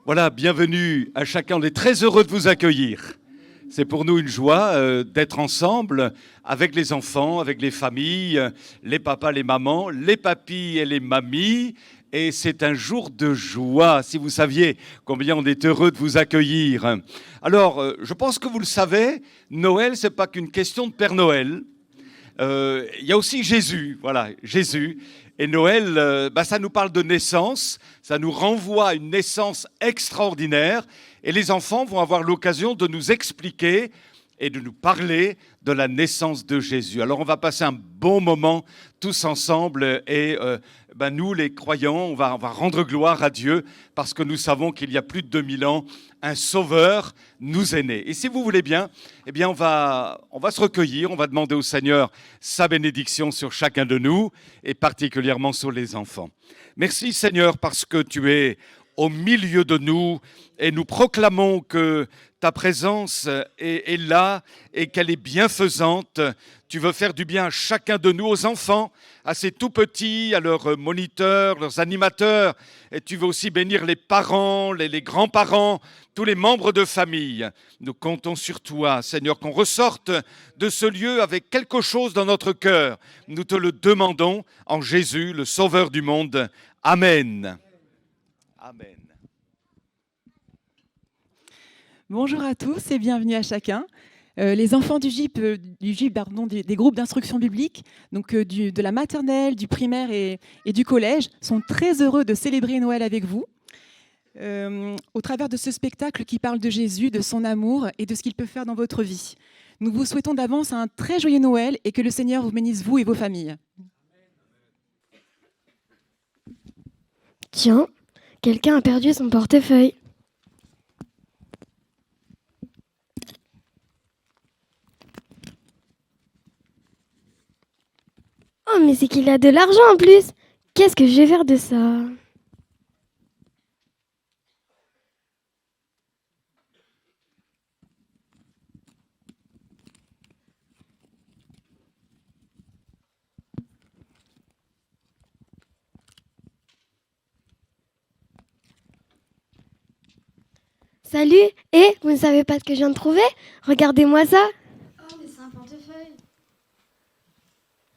Voilà, bienvenue à chacun. On est très heureux de vous accueillir. C'est pour nous une joie d'être ensemble avec les enfants, avec les familles, les papas, les mamans, les papis et les mamies. Et c'est un jour de joie, si vous saviez combien on est heureux de vous accueillir. Alors, je pense que vous le savez, Noël, c'est pas qu'une question de Père Noël. Il y a aussi Jésus, voilà, Jésus. Et Noël, ça nous parle de naissance, ça nous renvoie à une naissance extraordinaire. Et les enfants vont avoir l'occasion de nous expliquer et de nous parler de la naissance de Jésus. Alors on va passer un bon moment tous ensemble et nous les croyants, on va rendre gloire à Dieu parce que nous savons qu'il y a plus de 2000 ans, un sauveur nous est né. Et si vous voulez bien, on va se recueillir, on va demander au Seigneur sa bénédiction sur chacun de nous et particulièrement sur les enfants. Merci Seigneur parce que tu es au milieu de nous et nous proclamons que ta présence est là et qu'elle est bienfaisante. Tu veux faire du bien à chacun de nous, aux enfants, à ces tout petits, à leurs moniteurs, leurs animateurs. Et tu veux aussi bénir les parents, les grands-parents, tous les membres de famille. Nous comptons sur toi, Seigneur, qu'on ressorte de ce lieu avec quelque chose dans notre cœur. Nous te le demandons en Jésus, le Sauveur du monde. Amen. Amen. Bonjour à tous et bienvenue à chacun. Les enfants du GIP, des groupes d'instruction biblique, donc de la maternelle, du primaire et du collège, sont très heureux de célébrer Noël avec vous, au travers de ce spectacle qui parle de Jésus, de son amour et de ce qu'il peut faire dans votre vie. Nous vous souhaitons d'avance un très joyeux Noël et que le Seigneur vous bénisse, vous et vos familles. Tiens, quelqu'un a perdu son portefeuille. Oh, mais c'est qu'il a de l'argent en plus. Qu'est-ce que je vais faire de ça? Salut, vous ne savez pas ce que je viens de trouver? Regardez-moi ça. Oh, mais c'est un portefeuille.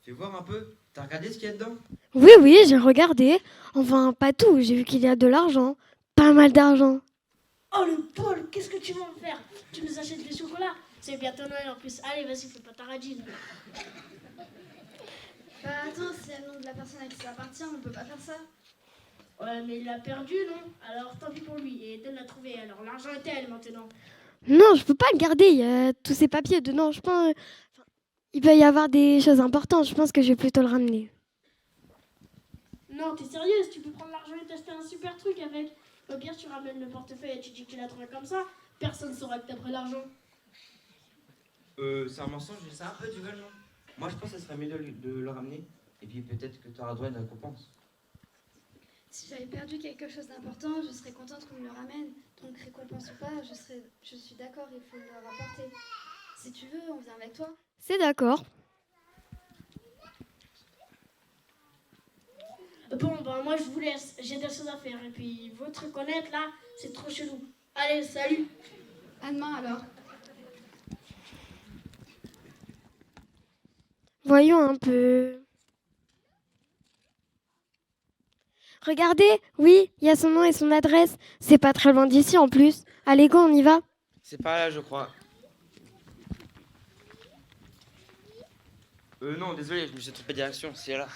Fais voir un peu. T'as regardé ce qu'il y a dedans? Oui, j'ai regardé. Enfin, pas tout, j'ai vu qu'il y a de l'argent. Pas mal d'argent. Oh, le Paul, qu'est-ce que tu vas en faire? Tu nous achètes des chocolats? C'est bientôt Noël en plus. Allez, vas-y, fais pas ta radine. Bah attends, c'est le nom de la personne à qui ça appartient, on peut pas faire ça. Ouais, mais il l'a perdu, non? Alors tant pis pour lui. Et Eden l'a trouvé. Alors l'argent est à elle maintenant. Non, je peux pas le garder, il y a tous ces papiers dedans. Je pense, il peut y avoir des choses importantes, je pense que je vais plutôt le ramener. Non, t'es sérieuse? Tu peux prendre l'argent et t'acheter un super truc avec. Au pire, tu ramènes le portefeuille et tu dis que tu l'as trouvé comme ça. Personne saura que t'as pris l'argent. C'est un mensonge, ça un peu du vol, non? Moi, je pense que ce serait mieux de le ramener. Et puis peut-être que tu auras droit à une récompense. Si j'avais perdu quelque chose d'important, je serais contente qu'on me le ramène. Donc récompense ou pas, je suis d'accord, il faut me le rapporter. Si tu veux, on vient avec toi. C'est d'accord. Bon, moi je vous laisse. J'ai des choses à faire. Et puis votre connaître là, c'est trop chelou. Allez, salut. À demain alors. Voyons un peu. Regardez, oui, il y a son nom et son adresse. C'est pas très loin d'ici en plus. Allez, go, on y va. C'est pas là, je crois. Non, désolé, je me suis trompé de direction, c'est là.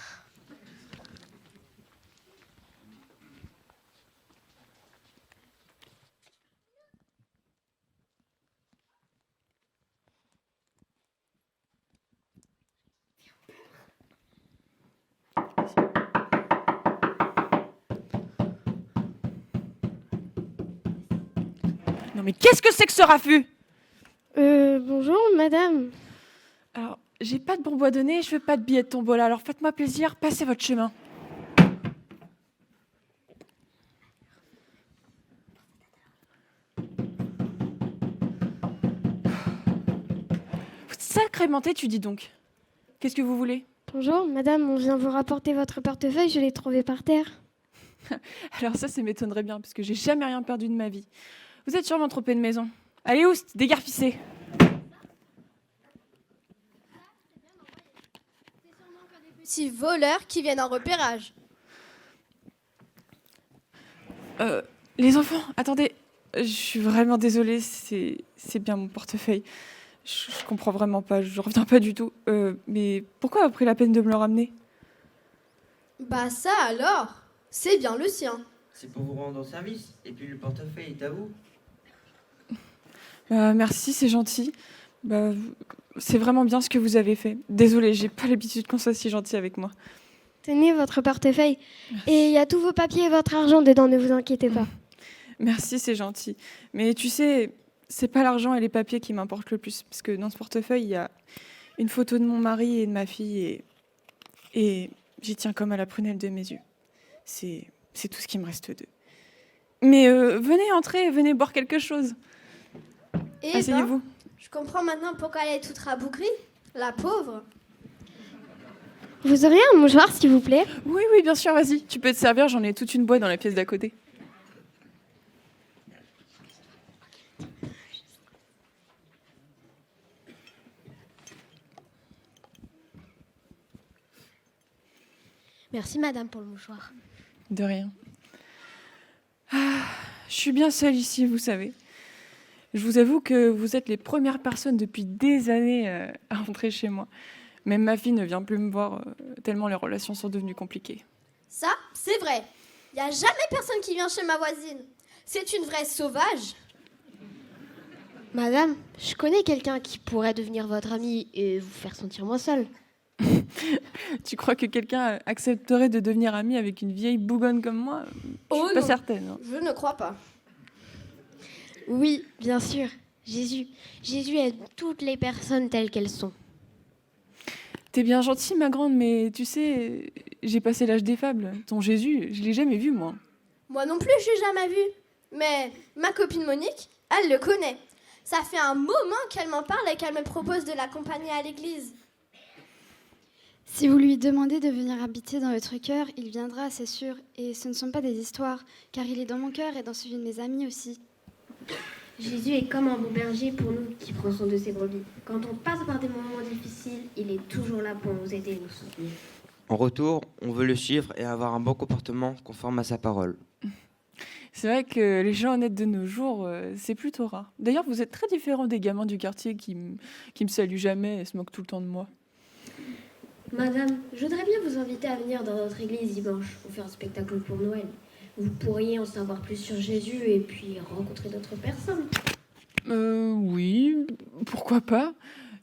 Non mais qu'est-ce que c'est que ce raffut? Bonjour, madame. Alors, j'ai pas de bonbons à donner, je veux pas de billets de tombola, alors faites-moi plaisir, passez votre chemin. Sacrément têtu, dis donc. Qu'est-ce que vous voulez? Bonjour, madame, on vient vous rapporter votre portefeuille, je l'ai trouvé par terre. Alors ça m'étonnerait bien, parce que j'ai jamais rien perdu de ma vie. Vous êtes sûrement trompé de maison. Allez, oust, dégarpissez. Petits voleurs qui viennent en repérage. Les enfants, attendez. Je suis vraiment désolée, c'est bien mon portefeuille. Je comprends vraiment pas, je reviens pas du tout. Mais pourquoi avez pris la peine de me le ramener? Bah ça alors, c'est bien le sien. C'est pour vous rendre service. Et puis le portefeuille est à vous. Merci, c'est gentil. Bah, c'est vraiment bien ce que vous avez fait. Désolée, j'ai pas l'habitude qu'on soit si gentil avec moi. Tenez votre portefeuille. Et il y a tous vos papiers et votre argent dedans, ne vous inquiétez pas. Merci, c'est gentil. Mais tu sais, c'est pas l'argent et les papiers qui m'importent le plus. Parce que dans ce portefeuille, il y a une photo de mon mari et de ma fille. Et j'y tiens comme à la prunelle de mes yeux. C'est tout ce qui me reste d'eux. Mais venez entrer, venez boire quelque chose. Et Asseyez-vous. je comprends maintenant pourquoi elle est toute rabougrie, la pauvre. Vous auriez un mouchoir, s'il vous plaît? Oui, oui, bien sûr, vas-y. Tu peux te servir, j'en ai toute une boîte dans la pièce d'à côté. Merci, madame, pour le mouchoir. De rien. Je suis bien seule ici, vous savez. Je vous avoue que vous êtes les premières personnes depuis des années à entrer chez moi. Même ma fille ne vient plus me voir tellement les relations sont devenues compliquées. Ça, c'est vrai. Il n'y a jamais personne qui vient chez ma voisine. C'est une vraie sauvage. Madame, je connais quelqu'un qui pourrait devenir votre ami et vous faire sentir moins seule. Tu crois que quelqu'un accepterait de devenir ami avec une vieille bougonne comme moi? Je suis pas non, certaine. Hein. je ne crois pas. Oui, bien sûr. Jésus. Jésus aime toutes les personnes telles qu'elles sont. T'es bien gentille, ma grande, mais tu sais, j'ai passé l'âge des fables. Ton Jésus, je l'ai jamais vu, moi. Moi non plus, je l'ai jamais vu. Mais ma copine Monique, elle le connaît. Ça fait un moment qu'elle m'en parle et qu'elle me propose de l'accompagner à l'église. Si vous lui demandez de venir habiter dans votre cœur, il viendra, c'est sûr. Et ce ne sont pas des histoires, car il est dans mon cœur et dans celui de mes amis aussi. Jésus est comme un bon berger pour nous qui prend soin de ses brebis. Quand on passe par des moments difficiles, il est toujours là pour nous aider et nous soutenir. En retour, on veut le suivre et avoir un bon comportement conforme à sa parole. C'est vrai que les gens honnêtes de nos jours, c'est plutôt rare. D'ailleurs, vous êtes très différents des gamins du quartier qui me saluent jamais et se moquent tout le temps de moi. Madame, je voudrais bien vous inviter à venir dans notre église dimanche pour faire un spectacle pour Noël. Vous pourriez en savoir plus sur Jésus et puis rencontrer d'autres personnes. Oui, pourquoi pas.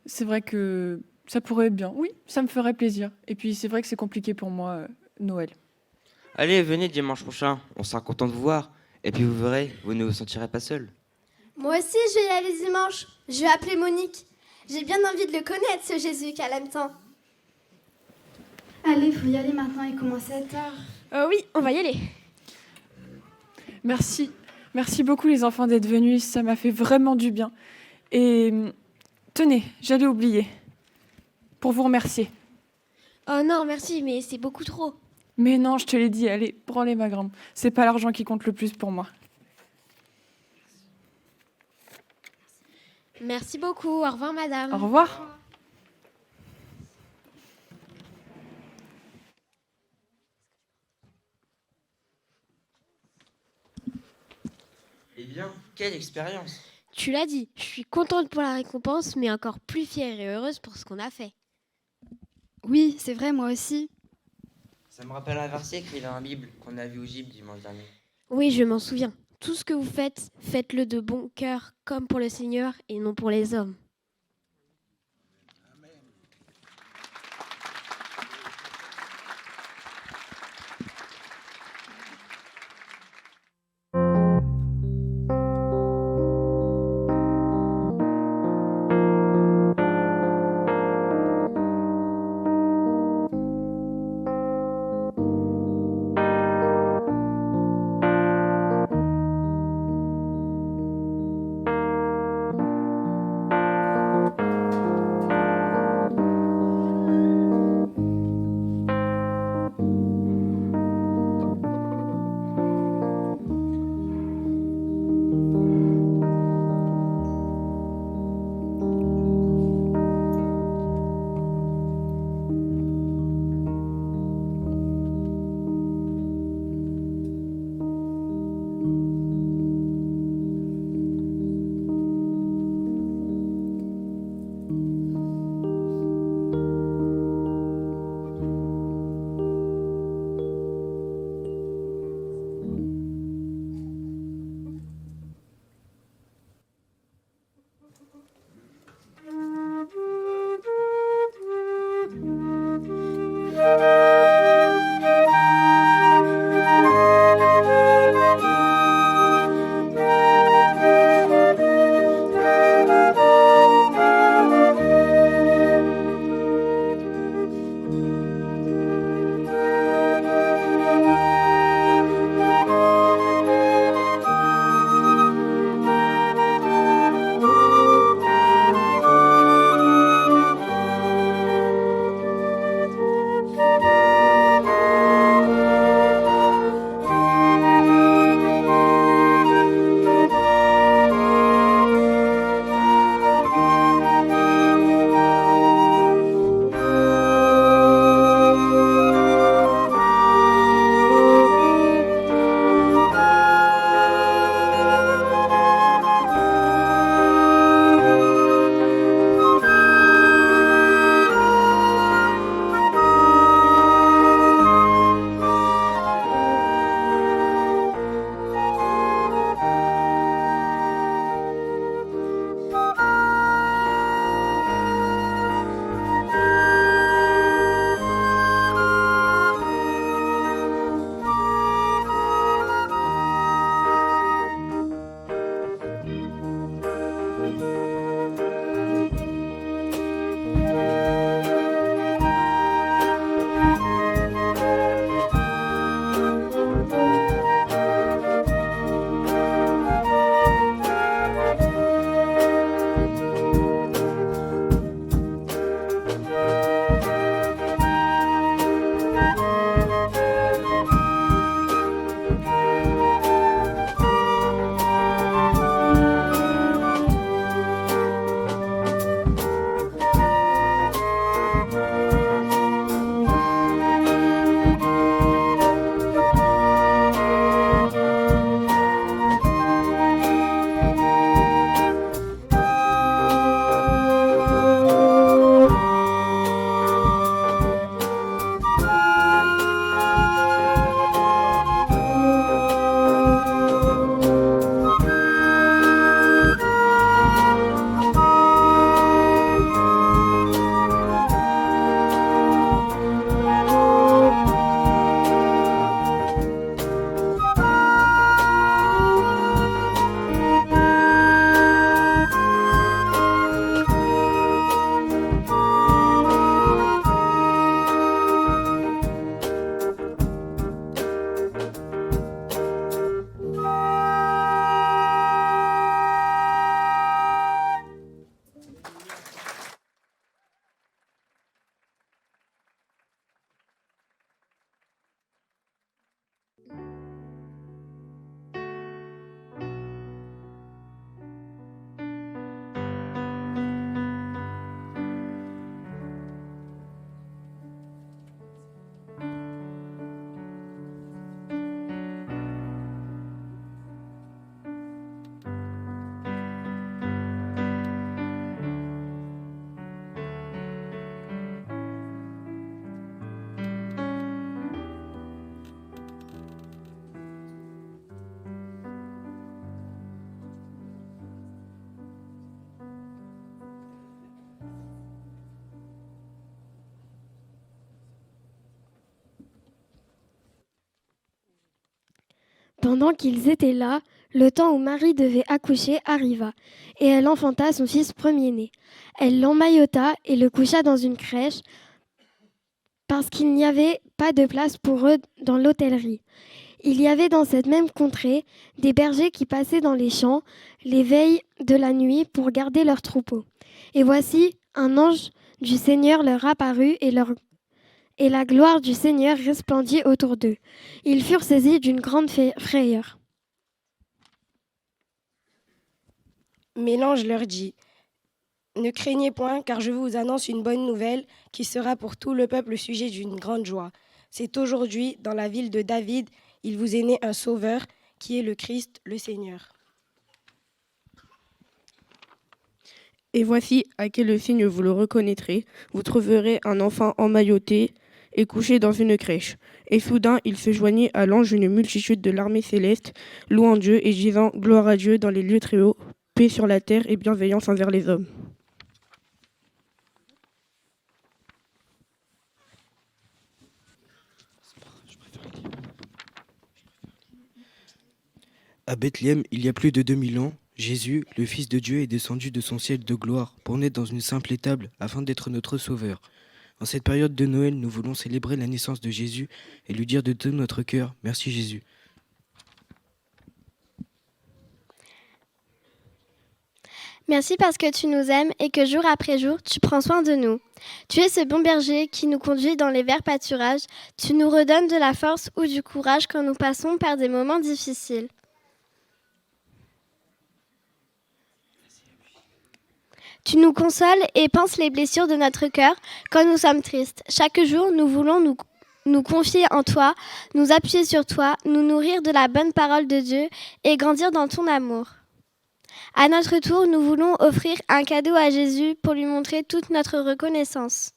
C'est vrai que ça pourrait être bien. Oui, ça me ferait plaisir. Et puis c'est vrai que c'est compliqué pour moi, Noël. Allez, venez dimanche prochain, on sera content de vous voir. Et puis vous verrez, vous ne vous sentirez pas seul. Moi aussi, je vais y aller dimanche. Je vais appeler Monique. J'ai bien envie de le connaître, ce Jésus qu'elle aime tant. Allez, faut y aller maintenant, il commence à être tard. Oui, on va y aller. Merci. Merci beaucoup les enfants d'être venus, ça m'a fait vraiment du bien. Et tenez, j'allais oublier. Pour vous remercier. Oh non, merci, mais c'est beaucoup trop. Mais non, je te l'ai dit, allez, prends-les ma grande. C'est pas l'argent qui compte le plus pour moi. Merci beaucoup. Au revoir, madame. Au revoir. Eh bien, quelle expérience! Tu l'as dit, je suis contente pour la récompense, mais encore plus fière et heureuse pour ce qu'on a fait. Oui, c'est vrai, moi aussi. Ça me rappelle un verset écrit dans la Bible qu'on a vu au gîte dimanche dernier. Oui, je m'en souviens. Tout ce que vous faites, faites-le de bon cœur, comme pour le Seigneur et non pour les hommes. Pendant qu'ils étaient là, le temps où Marie devait accoucher arriva, et elle enfanta son fils premier-né. Elle l'emmaillota et le coucha dans une crèche, parce qu'il n'y avait pas de place pour eux dans l'hôtellerie. Il y avait dans cette même contrée des bergers qui passaient dans les champs les veilles de la nuit pour garder leurs troupeaux. Et voici, un ange du Seigneur leur apparut et la gloire du Seigneur resplendit autour d'eux. Ils furent saisis d'une grande frayeur. Mais l'ange leur dit: Ne craignez point, car je vous annonce une bonne nouvelle qui sera pour tout le peuple le sujet d'une grande joie. C'est aujourd'hui, dans la ville de David, il vous est né un sauveur, qui est le Christ, le Seigneur. Et voici à quel signe vous le reconnaîtrez. Vous trouverez un enfant emmailloté et couché dans une crèche. Et soudain, il se joignit à l'ange une multitude de l'armée céleste, louant Dieu et disant: Gloire à Dieu dans les lieux très hauts, paix sur la terre et bienveillance envers les hommes. À Bethléem, il y a plus de 2000 ans, Jésus, le Fils de Dieu, est descendu de son ciel de gloire pour naître dans une simple étable afin d'être notre Sauveur. En cette période de Noël, nous voulons célébrer la naissance de Jésus et lui dire de tout notre cœur: merci Jésus. Merci parce que tu nous aimes et que jour après jour, tu prends soin de nous. Tu es ce bon berger qui nous conduit dans les verts pâturages. Tu nous redonnes de la force ou du courage quand nous passons par des moments difficiles. Tu nous consoles et panses les blessures de notre cœur quand nous sommes tristes. Chaque jour, nous voulons nous confier en toi, nous appuyer sur toi, nous nourrir de la bonne parole de Dieu et grandir dans ton amour. À notre tour, nous voulons offrir un cadeau à Jésus pour lui montrer toute notre reconnaissance.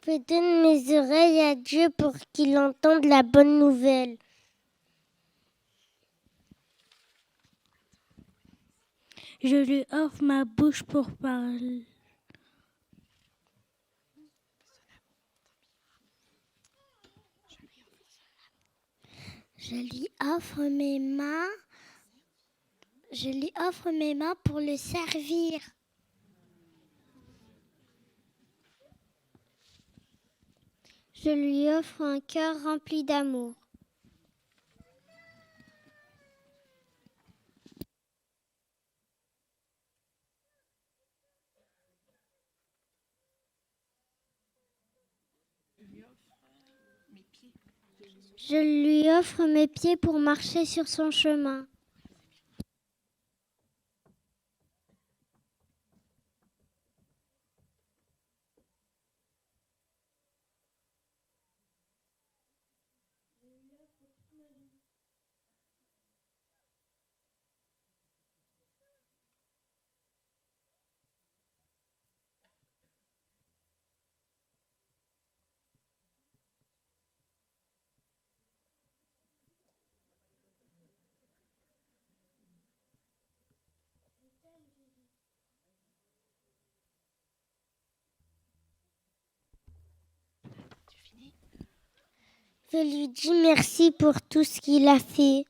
Je donne mes oreilles à Dieu pour qu'il entende la bonne nouvelle. Je lui offre ma bouche pour parler. Je lui offre mes mains. Je lui offre mes mains pour le servir. Je lui offre un cœur rempli d'amour. Je lui offre mes pieds pour marcher sur son chemin. Je lui dis merci pour tout ce qu'il a fait.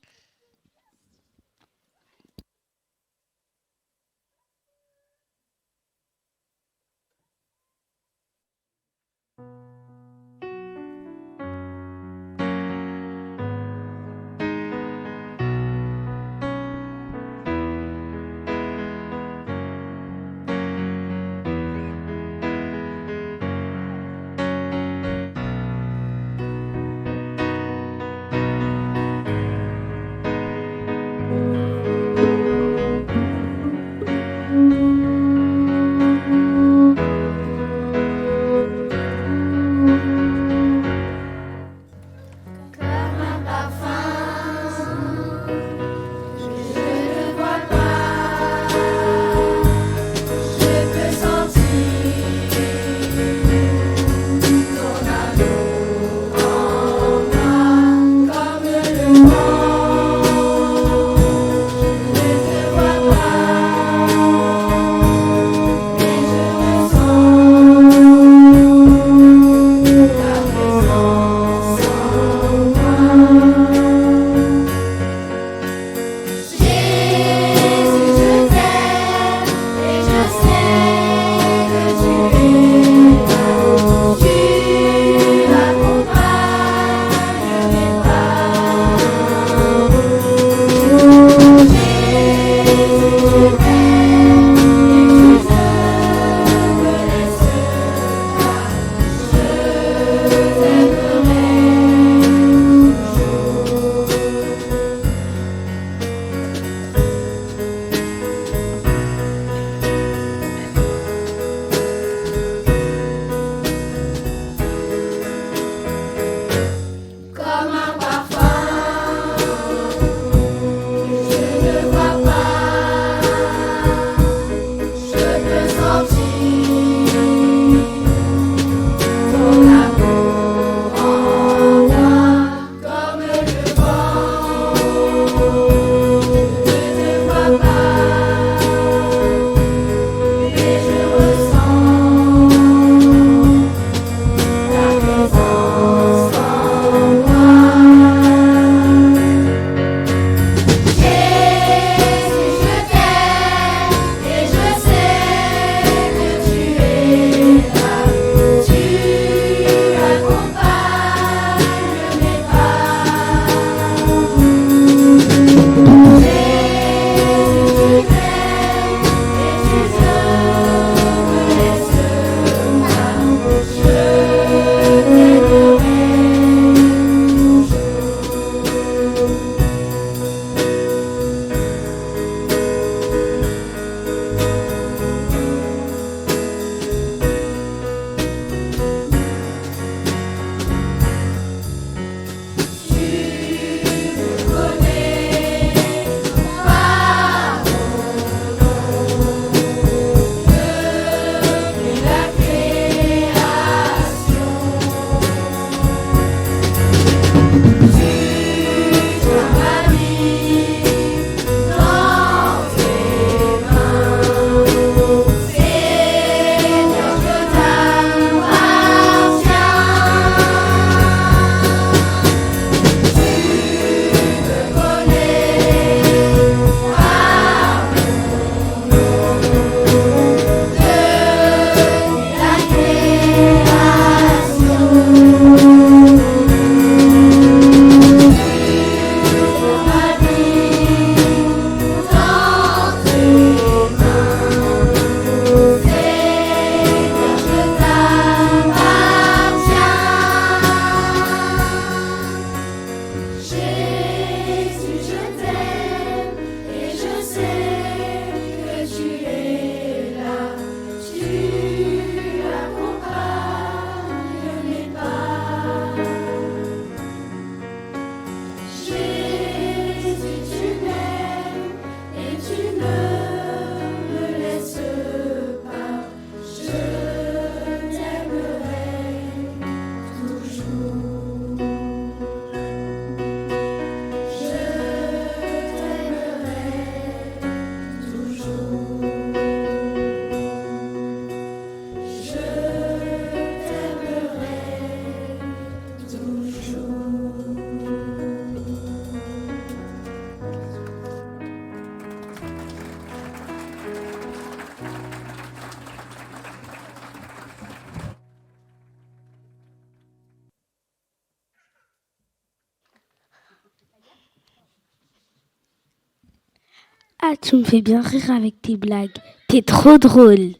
Ah, tu me fais bien rire avec tes blagues. T'es trop drôle.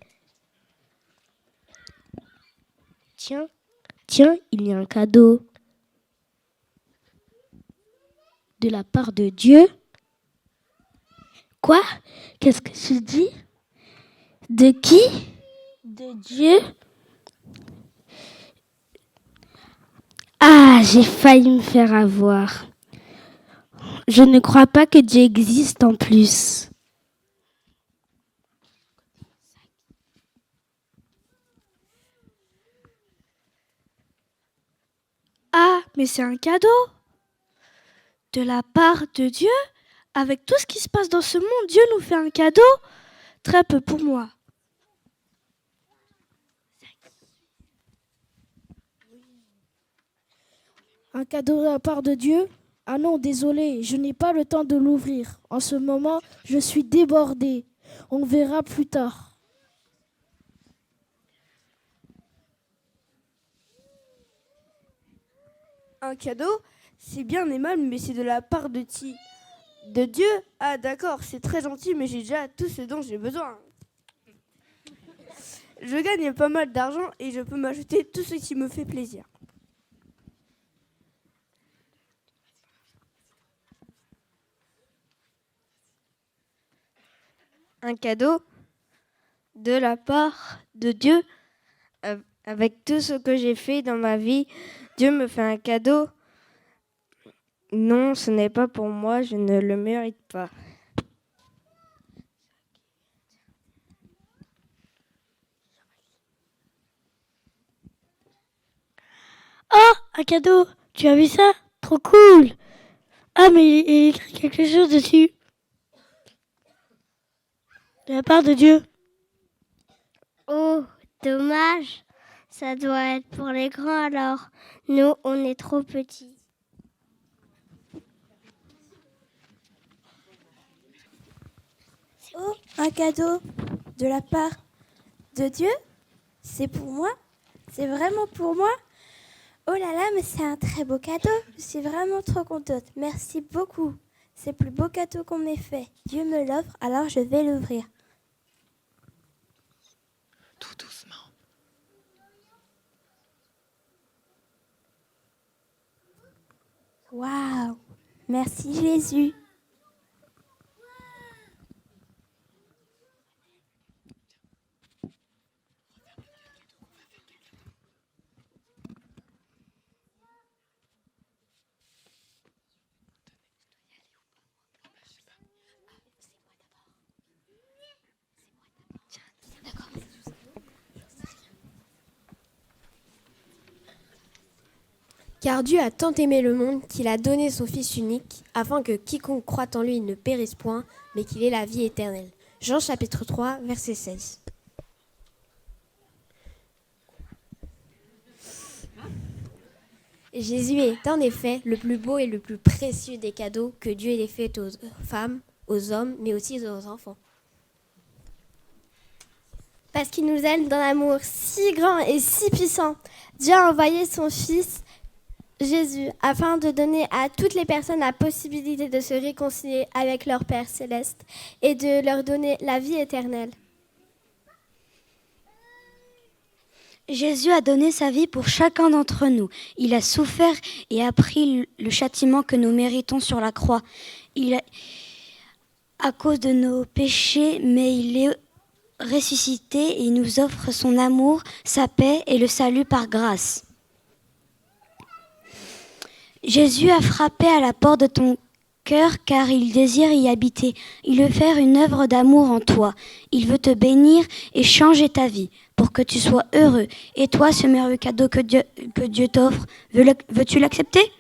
Tiens, il y a un cadeau. De la part de Dieu. Quoi? Qu'est-ce que tu dis? De qui? De Dieu? Ah, j'ai failli me faire avoir. Je ne crois pas que Dieu existe en plus. Ah, mais c'est un cadeau de la part de Dieu. Avec tout ce qui se passe dans ce monde, Dieu nous fait un cadeau. Très peu pour moi. Un cadeau de la part de Dieu? Ah non, désolé, je n'ai pas le temps de l'ouvrir. En ce moment, je suis débordée. On verra plus tard. Un cadeau, c'est bien aimable, mais c'est de la part de qui? De Dieu? Ah d'accord, c'est très gentil, mais j'ai déjà tout ce dont j'ai besoin. Je gagne pas mal d'argent et je peux m'acheter tout ce qui me fait plaisir. Un cadeau de la part de Dieu. Avec tout ce que j'ai fait dans ma vie, Dieu me fait un cadeau. Non, ce n'est pas pour moi, je ne le mérite pas. Oh, un cadeau! Tu as vu ça? Trop cool! Ah, mais il est écrit quelque chose dessus. De la part de Dieu. Oh, dommage. Ça doit être pour les grands alors. Nous, on est trop petits. Oh, un cadeau de la part de Dieu? C'est pour moi? C'est vraiment pour moi? Oh là là, mais c'est un très beau cadeau. Je suis vraiment trop contente. Merci beaucoup. C'est le plus beau cadeau qu'on m'ait fait. Dieu me l'offre, alors je vais l'ouvrir. Tout doucement. Waouh! Merci Jésus. Car Dieu a tant aimé le monde qu'il a donné son Fils unique, afin que quiconque croit en lui ne périsse point, mais qu'il ait la vie éternelle. Jean chapitre 3, verset 16. Jésus est en effet le plus beau et le plus précieux des cadeaux que Dieu ait fait aux femmes, aux hommes, mais aussi aux enfants. Parce qu'il nous aime d'un amour si grand et si puissant, Dieu a envoyé son Fils Jésus, afin de donner à toutes les personnes la possibilité de se réconcilier avec leur Père céleste et de leur donner la vie éternelle. Jésus a donné sa vie pour chacun d'entre nous. Il a souffert et a pris le châtiment que nous méritons sur la croix. À cause de nos péchés, mais il est ressuscité et il nous offre son amour, sa paix et le salut par grâce. Jésus a frappé à la porte de ton cœur car il désire y habiter. Il veut faire une œuvre d'amour en toi. Il veut te bénir et changer ta vie pour que tu sois heureux. Et toi, ce merveilleux cadeau que Dieu t'offre, veux-tu l'accepter ?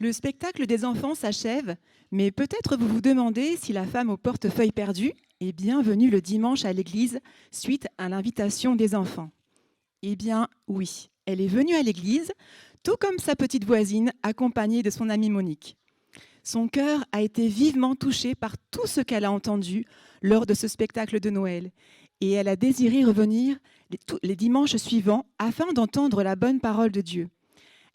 Le spectacle des enfants s'achève, mais peut-être vous vous demandez si la femme au portefeuille perdu est bien venue le dimanche à l'église suite à l'invitation des enfants. Eh bien oui, elle est venue à l'église, tout comme sa petite voisine, accompagnée de son amie Monique. Son cœur a été vivement touché par tout ce qu'elle a entendu lors de ce spectacle de Noël, et elle a désiré revenir les dimanches suivants afin d'entendre la bonne parole de Dieu.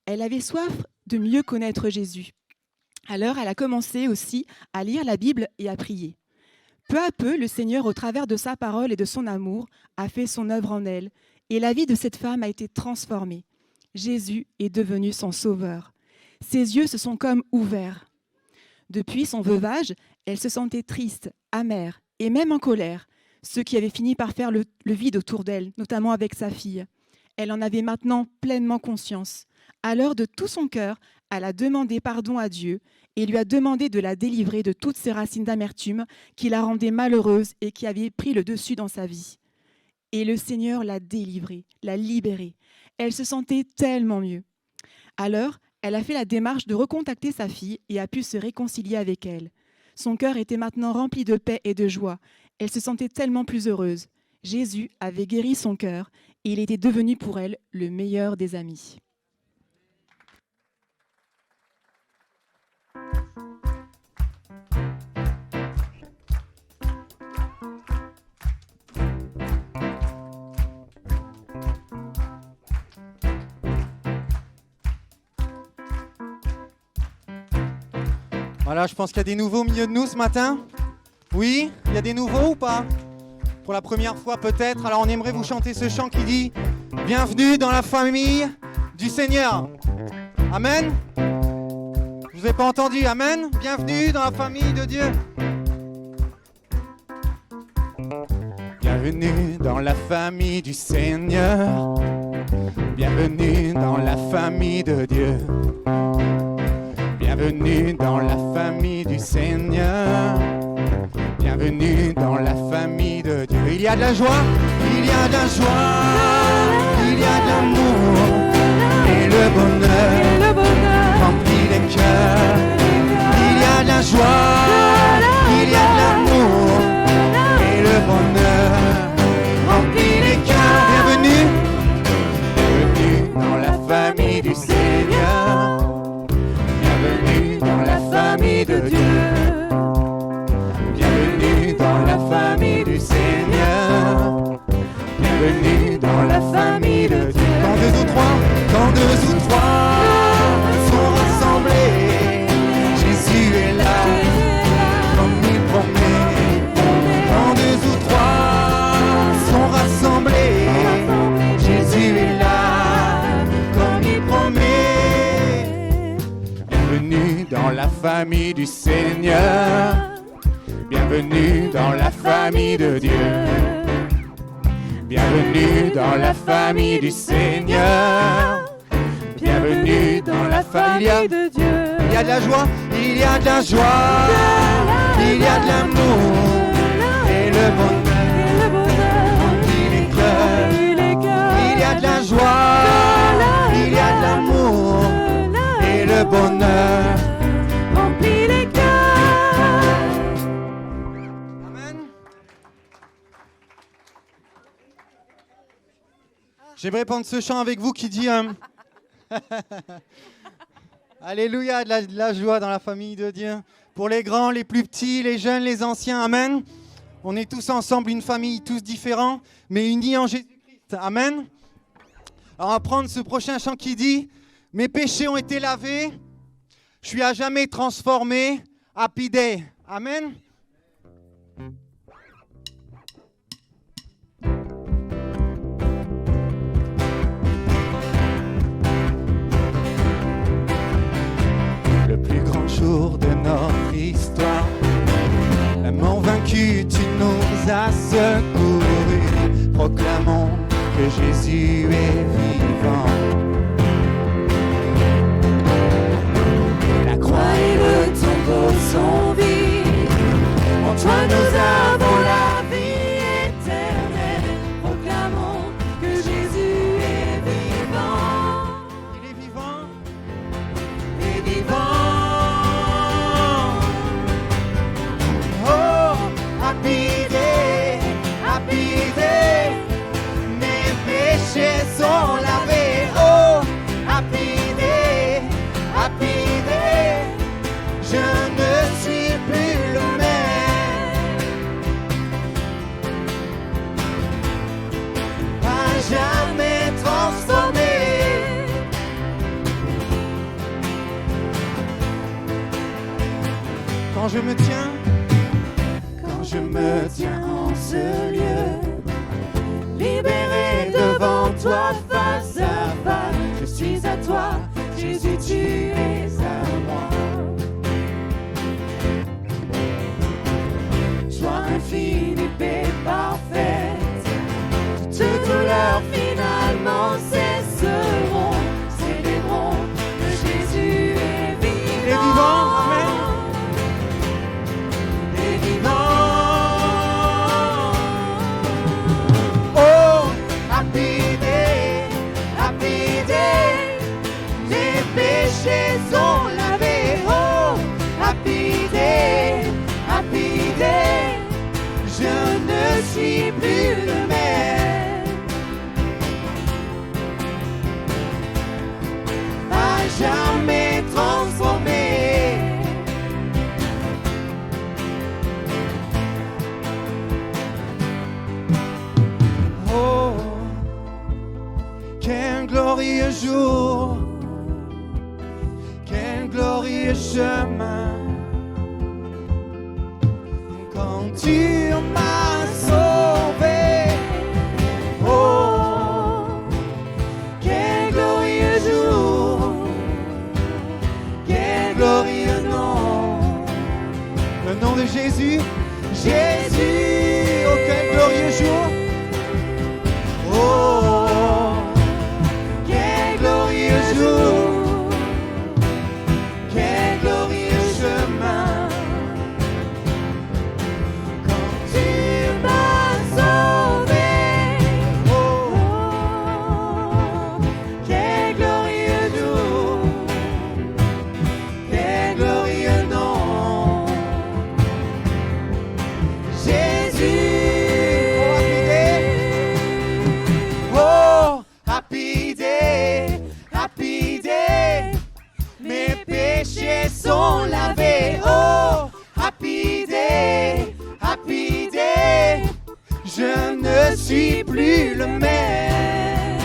Elle avait soif de mieux connaître Jésus. Alors elle a commencé aussi à lire la Bible et à prier. Peu à peu, le Seigneur, au travers de sa parole et de son amour, a fait son œuvre en elle, et la vie de cette femme a été transformée. Jésus est devenu son sauveur. Ses yeux se sont comme ouverts. Depuis son veuvage, elle se sentait triste, amère et même en colère, ce qui avait fini par faire le vide autour d'elle, notamment avec sa fille. Elle en avait maintenant pleinement conscience. Alors, de tout son cœur, elle a demandé pardon à Dieu et lui a demandé de la délivrer de toutes ces racines d'amertume qui la rendaient malheureuse et qui avaient pris le dessus dans sa vie. Et le Seigneur l'a délivrée, l'a libérée. Elle se sentait tellement mieux. Alors, elle a fait la démarche de recontacter sa fille et a pu se réconcilier avec elle. Son cœur était maintenant rempli de paix et de joie. Elle se sentait tellement plus heureuse. Jésus avait guéri son cœur et il était devenu pour elle le meilleur des amis. Voilà, je pense qu'il y a des nouveaux au milieu de nous ce matin. Oui, il y a des nouveaux ou pas? Pour la première fois peut-être. Alors on aimerait vous chanter ce chant qui dit « Bienvenue dans la famille du Seigneur ». Amen. Je vous ai pas entendu, amen. Bienvenue dans la famille de Dieu. Bienvenue dans la famille du Seigneur. Bienvenue dans la famille de Dieu. Bienvenue dans la famille du Seigneur. Bienvenue dans la famille de Dieu. Il y a de la joie, il y a de la joie, il y a de l'amour et le bonheur remplit les cœurs. Il y a de la joie, il y a de l'amour et le bonheur remplit les cœurs. Bienvenue, bienvenue dans la famille du Seigneur. Bienvenue dans la famille de Dieu. Bienvenue dans la famille du Seigneur. Bienvenue dans la famille de Dieu. Quand deux ou trois sont rassemblés, Jésus est là, comme il promet. Quand deux ou trois sont rassemblés, Jésus est là, comme il promet. Bienvenue dans la famille du Seigneur. Bienvenue dans la famille de Dieu. Bienvenue dans la famille du Seigneur. Bienvenue dans la famille de Dieu. Il y a de la joie, il y a de la joie, il y a de l'amour et le bonheur remplit les cœurs. Il y a de la joie, il y a de l'amour et le bonheur remplit les cœurs. J'aimerais prendre ce chant avec vous qui dit Alléluia, de la joie dans la famille de Dieu. Pour les grands, les plus petits, les jeunes, les anciens, amen. On est tous ensemble, une famille, tous différents, mais unis en Jésus-Christ, amen. Alors on va prendre ce prochain chant qui dit mes péchés ont été lavés, je suis à jamais transformé, happy day, amen. Le plus grand jour de notre histoire, la mort vaincue, tu nous as secourus. Proclamons que Jésus est vivant. La croix et le tombeau sont vides. En toi nous avons la vie éternelle. Proclamons que Jésus est vivant. Il est vivant. Il est vivant. quand je me tiens en ce lieu, libéré devant toi face à face. Je suis à toi, Jésus, tu es à moi. Joie infinie, paix parfaite, toutes douleurs finalement cesseront. Célébrons que Jésus est vivant. Il est vivant, amen. Il est vivant. Oh, happy day, mes péchés sont lavés. Oh, happy day, je ne suis plus le même. À jamais transformé. Oh, quel glorieux jour, quel glorieux chemin, quand tu m'as sauvé. Oh, quel glorieux jour, quel glorieux nom, le nom de Jésus, Jésus, oh quel glorieux jour. Oh, quel glorieux jour, quel glorieux chemin, quand tu m'as sauvé. Oh, quel glorieux jour, quel glorieux nom, Jésus. Oh, happy day, mes péchés sont lavés. Oh, happy day, je ne suis plus le même.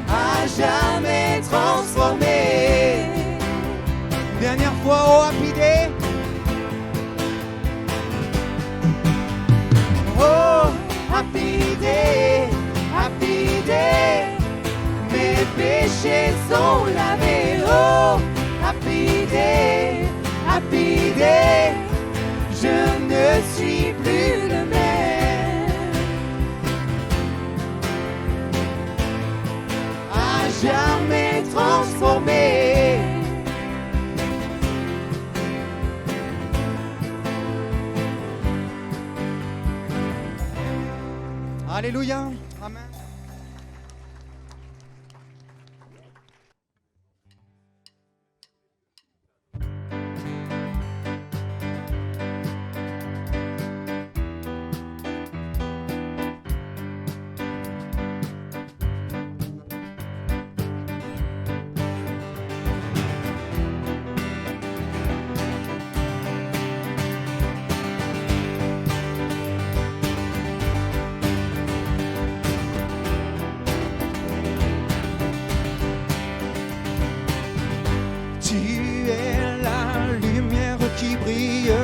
À jamais transformé. Dernière fois, oh, happy day. Oh, happy day, mes péchés sont lavés. Oh, happy day, je ne suis plus le même. À jamais transformé. Alléluia, amen.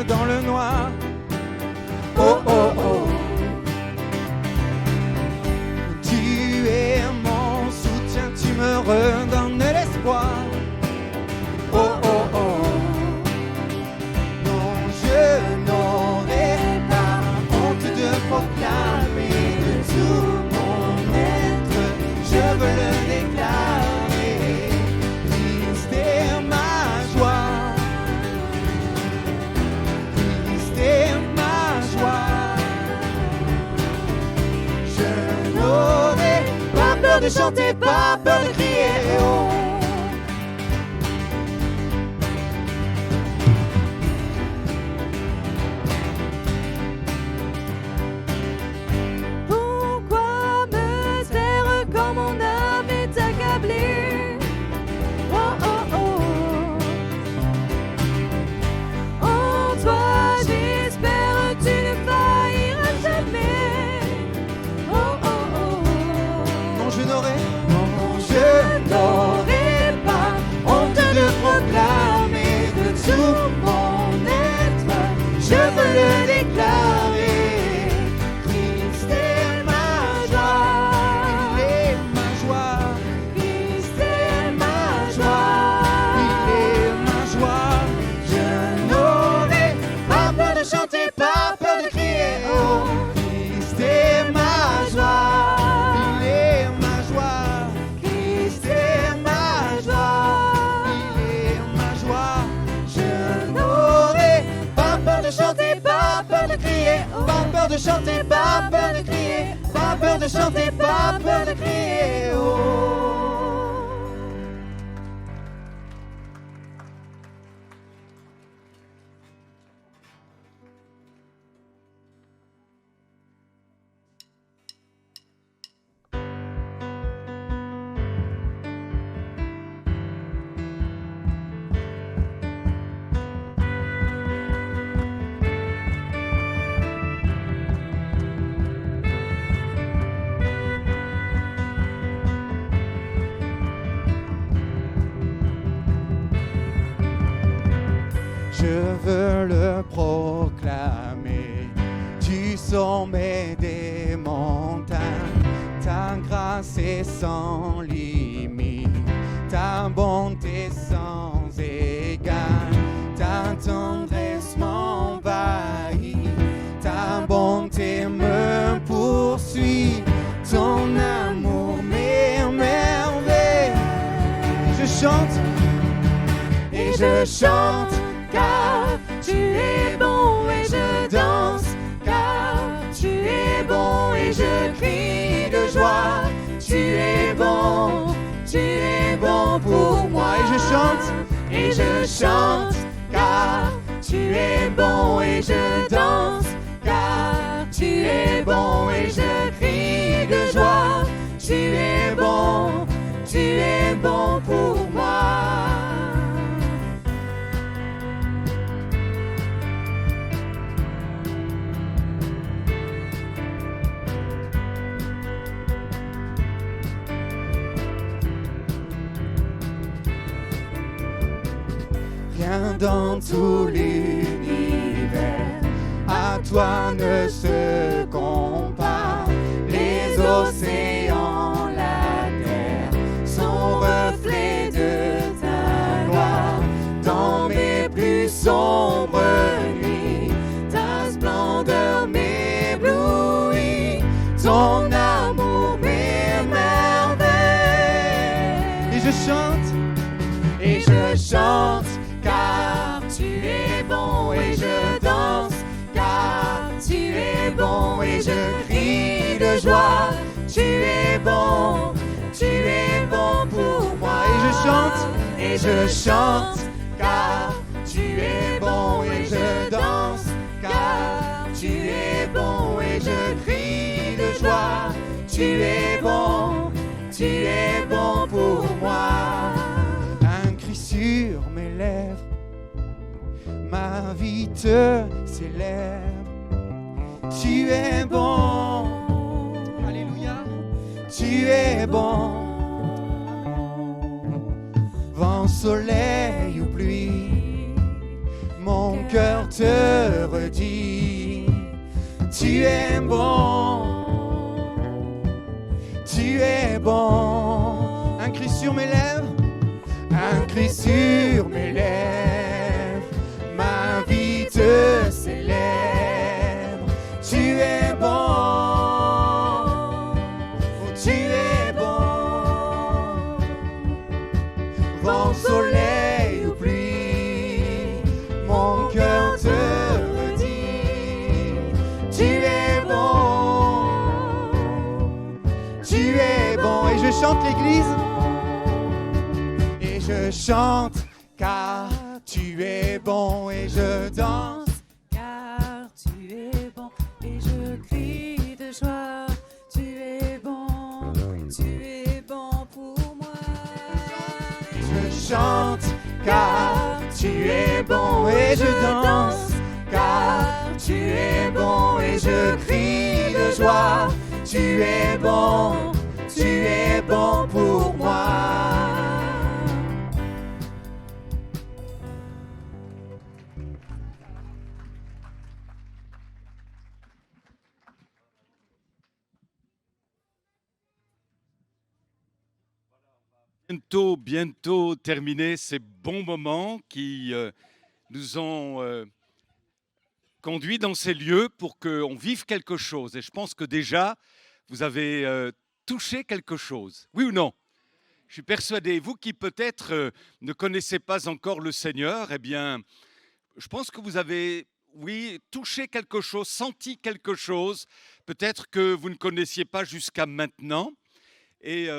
Dans le noir, oh oh oh, tu es mon soutien, tu me redonnes l'espoir, oh oh oh, non je n'aurai pas honte de proclamer de tout mon être, je veux le déclarer, Christ est ma joie. Pas peur de chanter, pas peur de crier, oh. Pourquoi me taire quand mon âme est accablée? Oh oh oh. En toi j'espère, tu ne failliras jamais. Oh oh oh. Non, je n'aurai de chanter, pas peur de crier haut. Je veux le proclamer du sommet des montagnes. Ta grâce est sans limite, ta bonté sans égale, ta tendresse m'envahit, ta bonté me poursuit, ton amour m'émerveille. Je chante et je chante, car tu es bon, et je danse, car tu es bon, et je crie de joie. Tu es bon pour moi. Et je chante, car tu es bon, et je danse, car tu es bon, et je crie de joie. Tu es bon pour moi. Rien dans tout l'univers à toi ne se compare. Les océans, la terre sont reflets de ta gloire. Dans mes plus sombres nuits, ta splendeur m'éblouit. Ton amour m'émerveille. Et je chante, car tu es bon, et je danse, car tu es bon, et je crie de joie. Tu es bon pour moi. Et je chante, car tu es bon, et je danse, car tu es bon, et je crie de joie. Tu es bon pour moi. Un cri sur mes lèvres, ma vie te célèbre. Tu es bon, alléluia. Tu es bon, vent, soleil ou pluie, mon cœur te redit. Tu es bon, tu es bon. Un cri sur mes lèvres, un cri sur mes lèvres, ma vie te célèbre. Tu es bon, oh, tu es bon, vent, soleil ou pluie, mon cœur te redit. Tu es bon, et je chante l'église. Je chante, car tu es bon, et je danse, car tu es bon, et je crie de joie. Tu es bon pour moi. Je chante, car tu es bon, et je danse, car tu es bon, et je crie de joie. Tu es bon pour moi. Bientôt terminé ces bons moments qui nous ont conduits dans ces lieux pour qu'on vive quelque chose. Et je pense que déjà, vous avez touché quelque chose. Oui ou non? Je suis persuadé, vous qui peut-être ne connaissez pas encore le Seigneur, eh bien, je pense que vous avez oui, touché quelque chose, senti quelque chose, peut-être que vous ne connaissiez pas jusqu'à maintenant. Et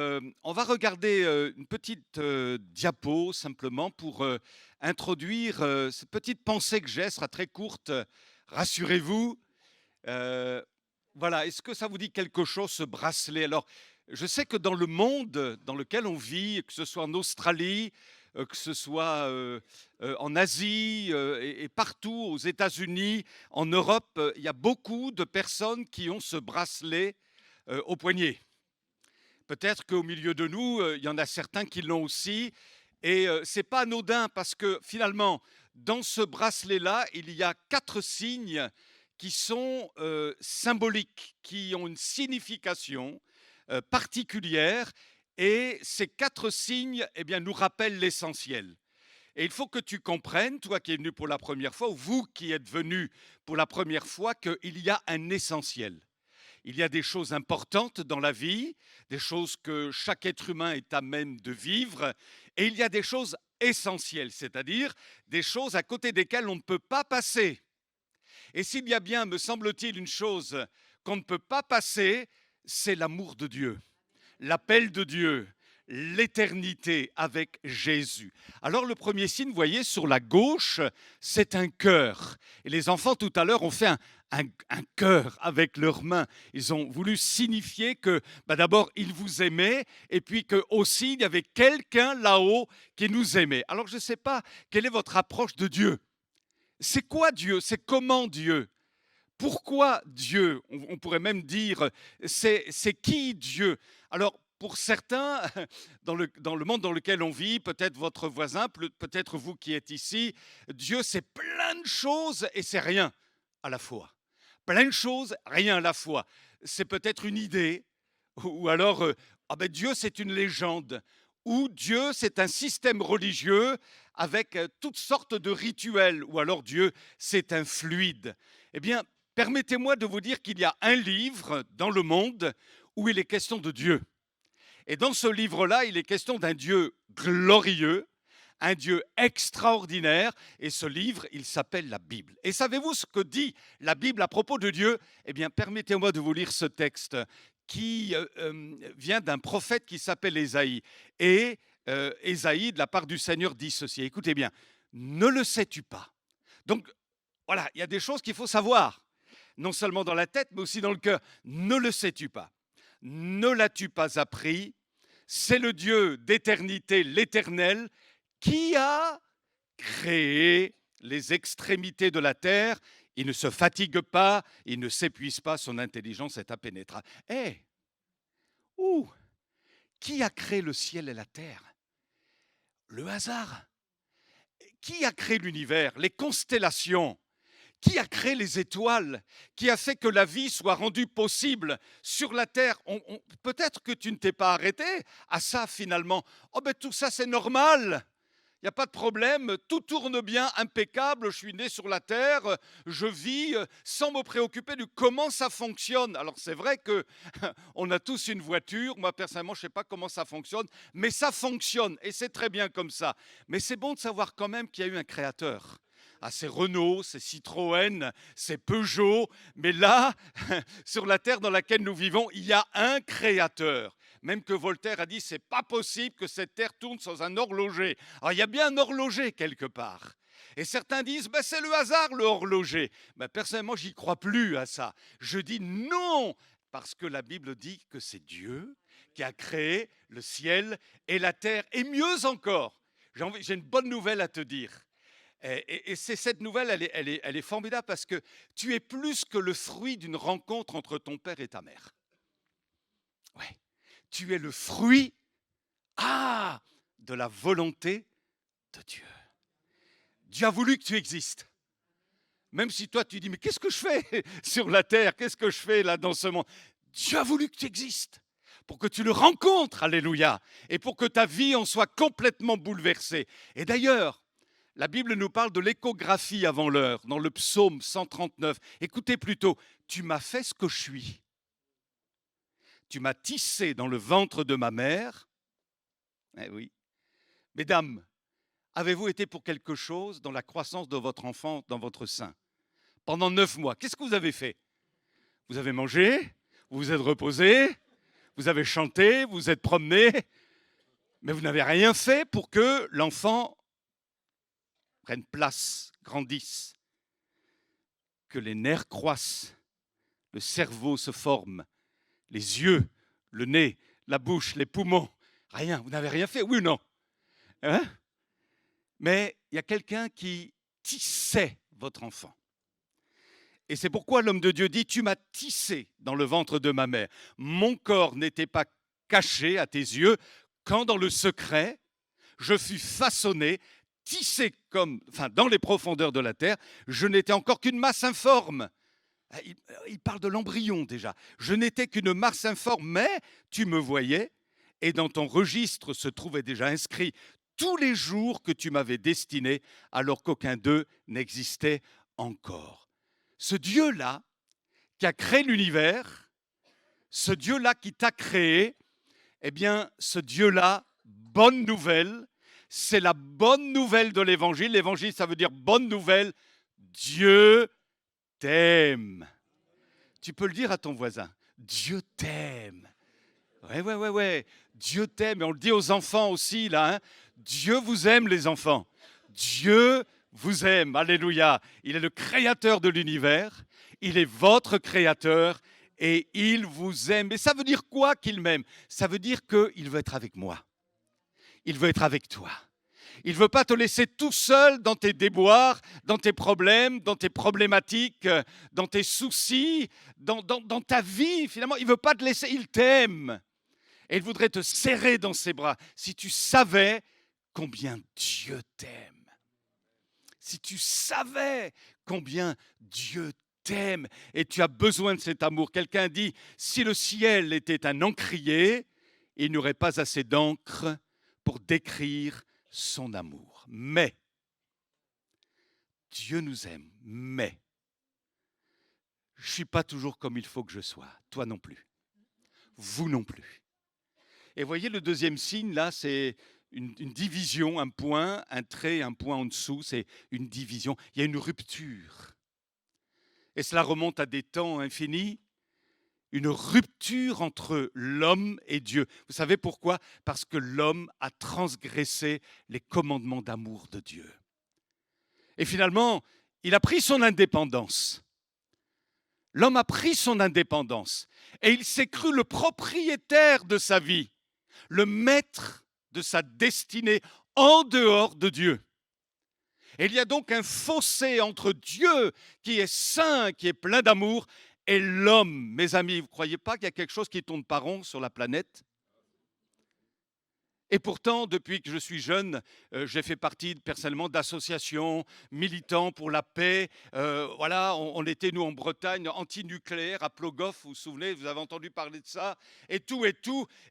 on va regarder une petite diapo simplement pour introduire cette petite pensée que j'ai, elle sera très courte, rassurez-vous. Voilà, est-ce que ça vous dit quelque chose, ce bracelet? Alors, je sais que dans le monde dans lequel on vit, que ce soit en Australie, que ce soit en Asie et partout, aux États-Unis, en Europe, il y a beaucoup de personnes qui ont ce bracelet au poignet. Peut-être qu'au milieu de nous, il y en a certains qui l'ont aussi. Et ce n'est pas anodin parce que finalement, dans ce bracelet-là, il y a 4 signes qui sont symboliques, qui ont une signification particulière. Et ces 4 signes eh bien, nous rappellent l'essentiel. Et il faut que tu comprennes, toi qui es venu pour la première fois, ou vous qui êtes venu pour la première fois, qu'il y a un essentiel. Il y a des choses importantes dans la vie, des choses que chaque être humain est à même de vivre, et il y a des choses essentielles, c'est-à-dire des choses à côté desquelles on ne peut pas passer. Et s'il y a bien, me semble-t-il, une chose qu'on ne peut pas passer, c'est l'amour de Dieu, l'appel de Dieu, l'éternité avec Jésus. Alors le premier signe, vous voyez, sur la gauche, c'est un cœur. Et les enfants, tout à l'heure, ont fait un cœur avec leurs mains. Ils ont voulu signifier que d'abord, ils vous aimaient, et puis qu'aussi, il y avait quelqu'un là-haut qui nous aimait. Alors je ne sais pas, quelle est votre approche de Dieu? C'est quoi Dieu? C'est comment Dieu? Pourquoi Dieu? On pourrait même dire, c'est qui Dieu? Alors, pour certains, dans le monde dans lequel on vit, peut-être votre voisin, peut-être vous qui êtes ici, Dieu, c'est plein de choses et c'est rien à la fois. Plein de choses, rien à la fois. C'est peut-être une idée, ou alors, Dieu, c'est une légende, ou Dieu, c'est un système religieux avec toutes sortes de rituels, ou alors Dieu, c'est un fluide. Eh bien, permettez-moi de vous dire qu'il y a un livre dans le monde où il est question de Dieu. Et dans ce livre-là, il est question d'un Dieu glorieux, un Dieu extraordinaire. Et ce livre, il s'appelle la Bible. Et savez-vous ce que dit la Bible à propos de Dieu? Eh bien, permettez-moi de vous lire ce texte qui vient d'un prophète qui s'appelle Ésaïe. Et Ésaïe, de la part du Seigneur, dit ceci. Écoutez bien, ne le sais-tu pas? Donc, voilà, il y a des choses qu'il faut savoir, non seulement dans la tête, mais aussi dans le cœur. Ne le sais-tu pas? Ne l'as-tu pas appris? C'est le Dieu d'éternité, l'Éternel, qui a créé les extrémités de la terre. Il ne se fatigue pas, il ne s'épuise pas, son intelligence est impénétrable. Qui a créé le ciel et la terre? Le hasard. Qui a créé l'univers, les constellations? Qui a créé les étoiles? Qui a fait que la vie soit rendue possible sur la terre? Peut-être que tu ne t'es pas arrêté à ça finalement. Tout ça c'est normal. Il n'y a pas de problème, tout tourne bien, impeccable, je suis né sur la terre, je vis sans me préoccuper de comment ça fonctionne. Alors c'est vrai qu'on a tous une voiture, moi personnellement je ne sais pas comment ça fonctionne, mais ça fonctionne et c'est très bien comme ça. Mais c'est bon de savoir quand même qu'il y a eu un créateur. C'est Renault, c'est Citroën, c'est Peugeot, mais là, sur la terre dans laquelle nous vivons, il y a un créateur. Même que Voltaire a dit, c'est pas possible que cette terre tourne sans un horloger. Alors il y a bien un horloger quelque part. Et certains disent, c'est le hasard le horloger. Personnellement, j'y crois plus à ça. Je dis non, parce que la Bible dit que c'est Dieu qui a créé le ciel et la terre. Et mieux encore, j'ai une bonne nouvelle à te dire. Et c'est cette nouvelle, elle est formidable parce que tu es plus que le fruit d'une rencontre entre ton père et ta mère. Ouais, tu es le fruit de la volonté de Dieu. Dieu a voulu que tu existes. Même si toi tu dis, mais qu'est-ce que je fais sur la terre? Qu'est-ce que je fais là dans ce monde? Dieu a voulu que tu existes. Pour que tu le rencontres, alléluia. Et pour que ta vie en soit complètement bouleversée. Et d'ailleurs, la Bible nous parle de l'échographie avant l'heure, dans le psaume 139. Écoutez plutôt, tu m'as fait ce que je suis. Tu m'as tissé dans le ventre de ma mère. Eh oui. Mesdames, avez-vous été pour quelque chose dans la croissance de votre enfant dans votre sein? pendant 9 mois. Qu'est-ce que vous avez fait? Vous avez mangé, vous vous êtes reposé, vous avez chanté, vous vous êtes promené, mais vous n'avez rien fait pour que l'enfant prenne place, grandisse, que les nerfs croissent, le cerveau se forme, les yeux, le nez, la bouche, les poumons. Rien, vous n'avez rien fait, oui ou non? Hein? Mais il y a quelqu'un qui tissait votre enfant. Et c'est pourquoi l'homme de Dieu dit, tu m'as tissé dans le ventre de ma mère. Mon corps n'était pas caché à tes yeux quand dans le secret, je fus façonné, tissé dans les profondeurs de la terre, je n'étais encore qu'une masse informe. Il parle de l'embryon déjà. Je n'étais qu'une masse informe, mais tu me voyais et dans ton registre se trouvait déjà inscrit tous les jours que tu m'avais destinés alors qu'aucun d'eux n'existait encore. Ce Dieu-là qui a créé l'univers, ce Dieu-là qui t'a créé, eh bien, ce Dieu-là, bonne nouvelle, c'est la bonne nouvelle de l'Évangile. L'Évangile, ça veut dire bonne nouvelle. Dieu t'aime. Tu peux le dire à ton voisin. Dieu t'aime. Ouais. Dieu t'aime. Et on le dit aux enfants aussi, là. Hein. Dieu vous aime, les enfants. Dieu vous aime. Alléluia. Il est le créateur de l'univers. Il est votre créateur. Et il vous aime. Et ça veut dire quoi qu'il m'aime? Ça veut dire qu'il veut être avec moi. Il veut être avec toi. Il ne veut pas te laisser tout seul dans tes déboires, dans tes problèmes, dans tes problématiques, dans tes soucis, dans ta vie. Finalement, il ne veut pas te laisser, il t'aime. Et il voudrait te serrer dans ses bras. Si tu savais combien Dieu t'aime. Si tu savais combien Dieu t'aime et tu as besoin de cet amour. Quelqu'un dit, si le ciel était un encrier, il n'y aurait pas assez d'encre pour décrire son amour. Mais, Dieu nous aime, mais je ne suis pas toujours comme il faut que je sois. Toi non plus. Vous non plus. Et voyez, le deuxième signe, là, c'est une division, un point, un trait, un point en dessous, c'est une division. Il y a une rupture. Et cela remonte à des temps infinis. Une rupture entre l'homme et Dieu. Vous savez pourquoi? Parce que l'homme a transgressé les commandements d'amour de Dieu. Et finalement, il a pris son indépendance. L'homme a pris son indépendance et il s'est cru le propriétaire de sa vie, le maître de sa destinée en dehors de Dieu. Et il y a donc un fossé entre Dieu qui est saint, qui est plein d'amour, et l'homme. Mes amis, vous ne croyez pas qu'il y a quelque chose qui ne tourne pas rond sur la planète? Et pourtant, depuis que je suis jeune, j'ai fait partie personnellement d'associations militants pour la paix. Voilà, on était, nous, en Bretagne, anti-nucléaire, à Plogoff, vous vous souvenez, vous avez entendu parler de ça, et tout.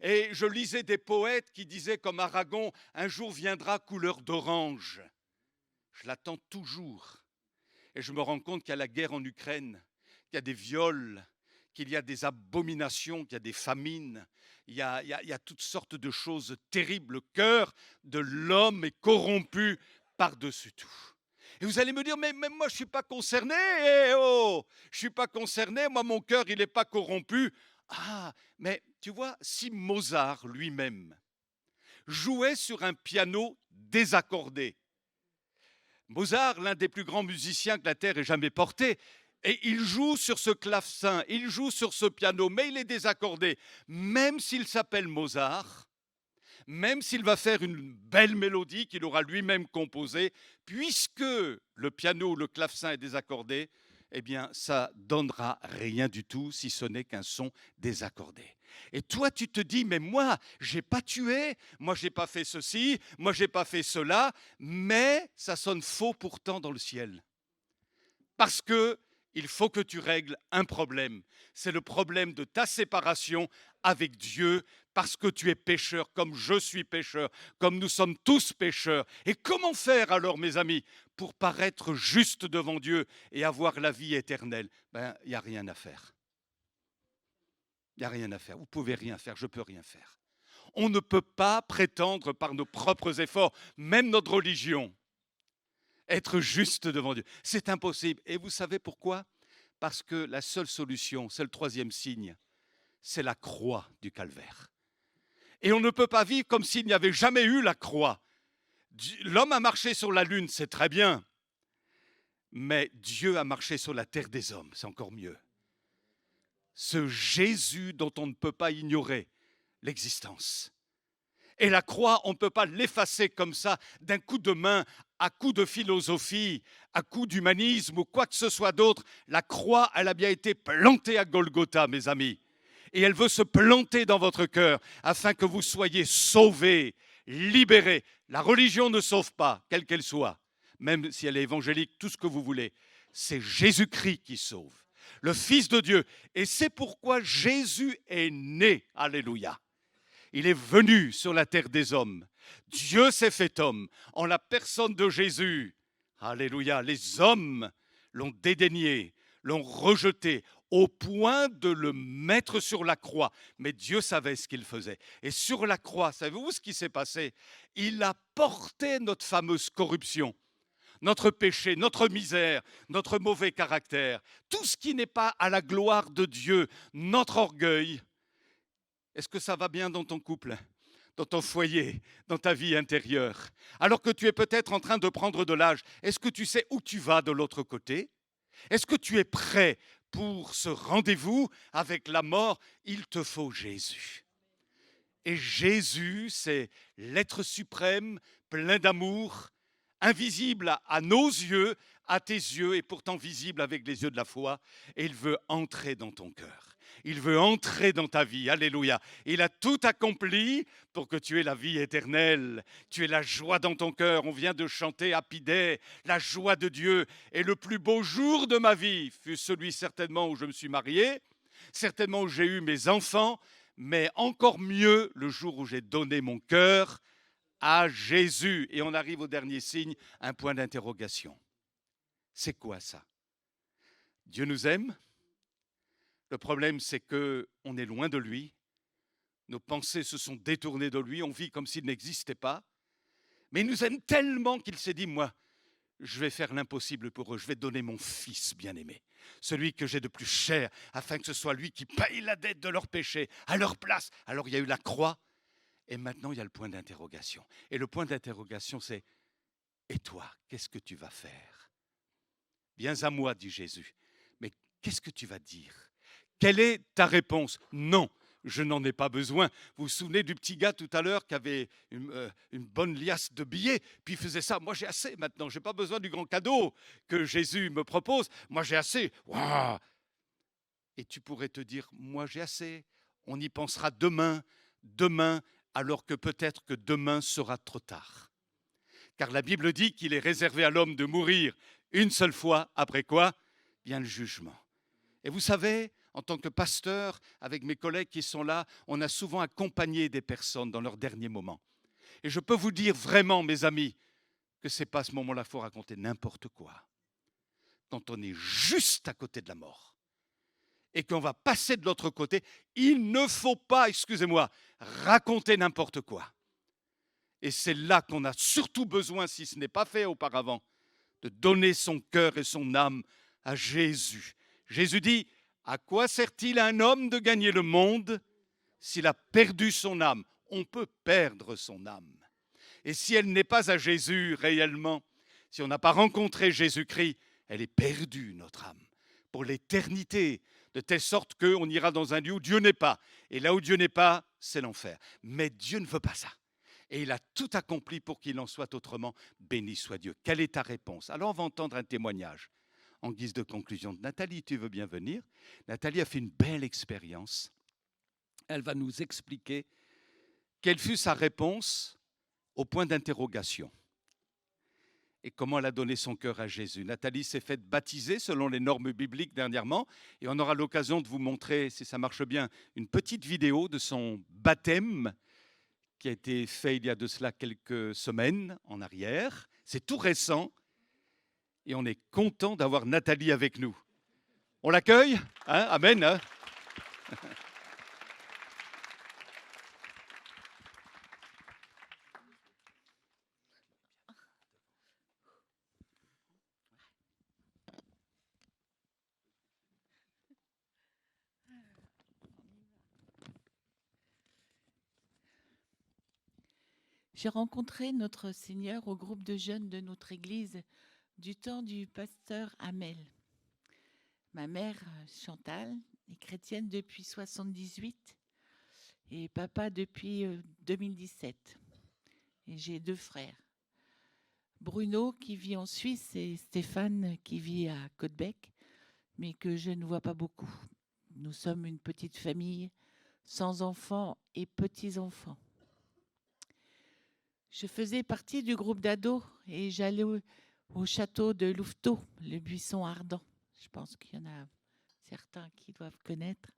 Et je lisais des poètes qui disaient, comme Aragon, « Un jour viendra couleur d'orange ». Je l'attends toujours. Et je me rends compte qu'il y a la guerre en Ukraine, qu'il y a des viols, qu'il y a des abominations, qu'il y a des famines, il y a toutes sortes de choses terribles. Le cœur de l'homme est corrompu par-dessus tout. Et vous allez me dire, mais moi je ne suis pas concerné, je ne suis pas concerné, moi mon cœur il n'est pas corrompu. Ah, mais tu vois, si Mozart lui-même jouait sur un piano désaccordé, Mozart, l'un des plus grands musiciens que la Terre ait jamais porté, et il joue sur ce clavecin, il joue sur ce piano, mais il est désaccordé. Même s'il s'appelle Mozart, même s'il va faire une belle mélodie qu'il aura lui-même composée, puisque le piano ou le clavecin est désaccordé, eh bien, ça donnera rien du tout si ce n'est qu'un son désaccordé. Et toi, tu te dis, mais moi, j'ai pas tué, moi, j'ai pas fait ceci, moi, j'ai pas fait cela, mais ça sonne faux pourtant dans le ciel. Parce que il faut que tu règles un problème. C'est le problème de ta séparation avec Dieu parce que tu es pécheur, comme je suis pécheur, comme nous sommes tous pécheurs. Et comment faire alors, mes amis, pour paraître juste devant Dieu et avoir la vie éternelle? Il n'y a rien à faire. Il n'y a rien à faire. Vous ne pouvez rien faire, je ne peux rien faire. On ne peut pas prétendre par nos propres efforts, même notre religion, être juste devant Dieu. C'est impossible. Et vous savez pourquoi? Parce que la seule solution, c'est le troisième signe, c'est la croix du calvaire. Et on ne peut pas vivre comme s'il n'y avait jamais eu la croix. L'homme a marché sur la lune, c'est très bien. Mais Dieu a marché sur la terre des hommes, c'est encore mieux. Ce Jésus dont on ne peut pas ignorer l'existence. Et la croix, on ne peut pas l'effacer comme ça, d'un coup de main, à coup de philosophie, à coup d'humanisme ou quoi que ce soit d'autre. La croix, elle a bien été plantée à Golgotha, mes amis. Et elle veut se planter dans votre cœur afin que vous soyez sauvés, libérés. La religion ne sauve pas, quelle qu'elle soit, même si elle est évangélique, tout ce que vous voulez. C'est Jésus-Christ qui sauve, le Fils de Dieu. Et c'est pourquoi Jésus est né. Alléluia. Il est venu sur la terre des hommes. Dieu s'est fait homme en la personne de Jésus. Alléluia. Les hommes l'ont dédaigné, l'ont rejeté au point de le mettre sur la croix. Mais Dieu savait ce qu'il faisait. Et sur la croix, savez-vous ce qui s'est passé? Il a porté notre fameuse corruption, notre péché, notre misère, notre mauvais caractère, tout ce qui n'est pas à la gloire de Dieu, notre orgueil. Est-ce que ça va bien dans ton couple, dans ton foyer, dans ta vie intérieure? Alors que tu es peut-être en train de prendre de l'âge, est-ce que tu sais où tu vas de l'autre côté? Est-ce que tu es prêt pour ce rendez-vous avec la mort? Il te faut Jésus. Et Jésus, c'est l'être suprême, plein d'amour, invisible à nos yeux, à tes yeux, et pourtant visible avec les yeux de la foi. Et il veut entrer dans ton cœur. Il veut entrer dans ta vie. Alléluia. Il a tout accompli pour que tu aies la vie éternelle. Tu aies la joie dans ton cœur. On vient de chanter Happy Day, la joie de Dieu. Et le plus beau jour de ma vie fut celui certainement où je me suis marié, certainement où j'ai eu mes enfants, mais encore mieux le jour où j'ai donné mon cœur à Jésus. Et on arrive au dernier signe, un point d'interrogation. C'est quoi ça? Dieu nous aime. Le problème, c'est qu'on est loin de lui. Nos pensées se sont détournées de lui. On vit comme s'il n'existait pas. Mais il nous aime tellement qu'il s'est dit, moi, je vais faire l'impossible pour eux. Je vais donner mon fils bien-aimé, celui que j'ai de plus cher, afin que ce soit lui qui paye la dette de leur péché à leur place. Alors il y a eu la croix. Et maintenant, il y a le point d'interrogation. Et le point d'interrogation, c'est « Et toi, qu'est-ce que tu vas faire ?» Viens à moi, dit Jésus. Mais qu'est-ce que tu vas dire? Quelle est ta réponse? Non, je n'en ai pas besoin. Vous vous souvenez du petit gars tout à l'heure qui avait une bonne liasse de billets, puis il faisait ça. Moi, j'ai assez maintenant. Je n'ai pas besoin du grand cadeau que Jésus me propose. Moi, j'ai assez. Waouh! Et tu pourrais te dire, moi, j'ai assez. On y pensera demain, alors que peut-être que demain sera trop tard. Car la Bible dit qu'il est réservé à l'homme de mourir une seule fois, après quoi vient le jugement. Et vous savez, en tant que pasteur, avec mes collègues qui sont là, on a souvent accompagné des personnes dans leurs derniers moments. Et je peux vous dire vraiment, mes amis, que ce n'est pas à ce moment-là qu'il faut raconter n'importe quoi. Quand on est juste à côté de la mort et qu'on va passer de l'autre côté, il ne faut pas, excusez-moi, raconter n'importe quoi. Et c'est là qu'on a surtout besoin, si ce n'est pas fait auparavant, de donner son cœur et son âme à Jésus. Jésus dit, à quoi sert-il à un homme de gagner le monde s'il a perdu son âme? On peut perdre son âme. Et si elle n'est pas à Jésus réellement, si on n'a pas rencontré Jésus-Christ, elle est perdue, notre âme, pour l'éternité, de telle sorte qu'on ira dans un lieu où Dieu n'est pas. Et là où Dieu n'est pas, c'est l'enfer. Mais Dieu ne veut pas ça. Et il a tout accompli pour qu'il en soit autrement. Béni soit Dieu. Quelle est ta réponse? Alors on va entendre un témoignage en guise de conclusion. Nathalie, tu veux bien venir? Nathalie a fait une belle expérience. Elle va nous expliquer quelle fut sa réponse au point d'interrogation et comment elle a donné son cœur à Jésus. Nathalie s'est faite baptiser selon les normes bibliques dernièrement et on aura l'occasion de vous montrer, si ça marche bien, une petite vidéo de son baptême qui a été fait il y a de cela quelques semaines en arrière. C'est tout récent et on est content d'avoir Nathalie avec nous. On l'accueille, hein? Amen, hein? J'ai rencontré notre Seigneur au groupe de jeunes de notre église du temps du pasteur Hamel. Ma mère, Chantal, est chrétienne depuis 78 et papa depuis 2017. Et j'ai 2 frères. Bruno qui vit en Suisse et Stéphane qui vit à Côte-Bec, mais que je ne vois pas beaucoup. Nous sommes une petite famille sans enfants et petits-enfants. Je faisais partie du groupe d'ados et j'allais au château de Louveteau, le buisson ardent. Je pense qu'il y en a certains qui doivent connaître.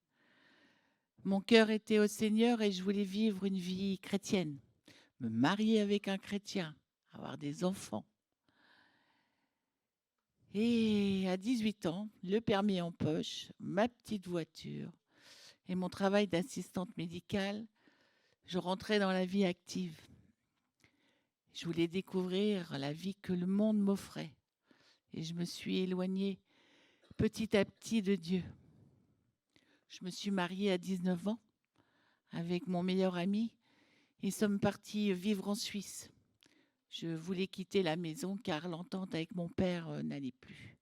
Mon cœur était au Seigneur et je voulais vivre une vie chrétienne, me marier avec un chrétien, avoir des enfants. Et à 18 ans, le permis en poche, ma petite voiture et mon travail d'assistante médicale, je rentrais dans la vie active. Je voulais découvrir la vie que le monde m'offrait. Et je me suis éloignée petit à petit de Dieu. Je me suis mariée à 19 ans avec mon meilleur ami et sommes partis vivre en Suisse. Je voulais quitter la maison car l'entente avec mon père n'allait plus.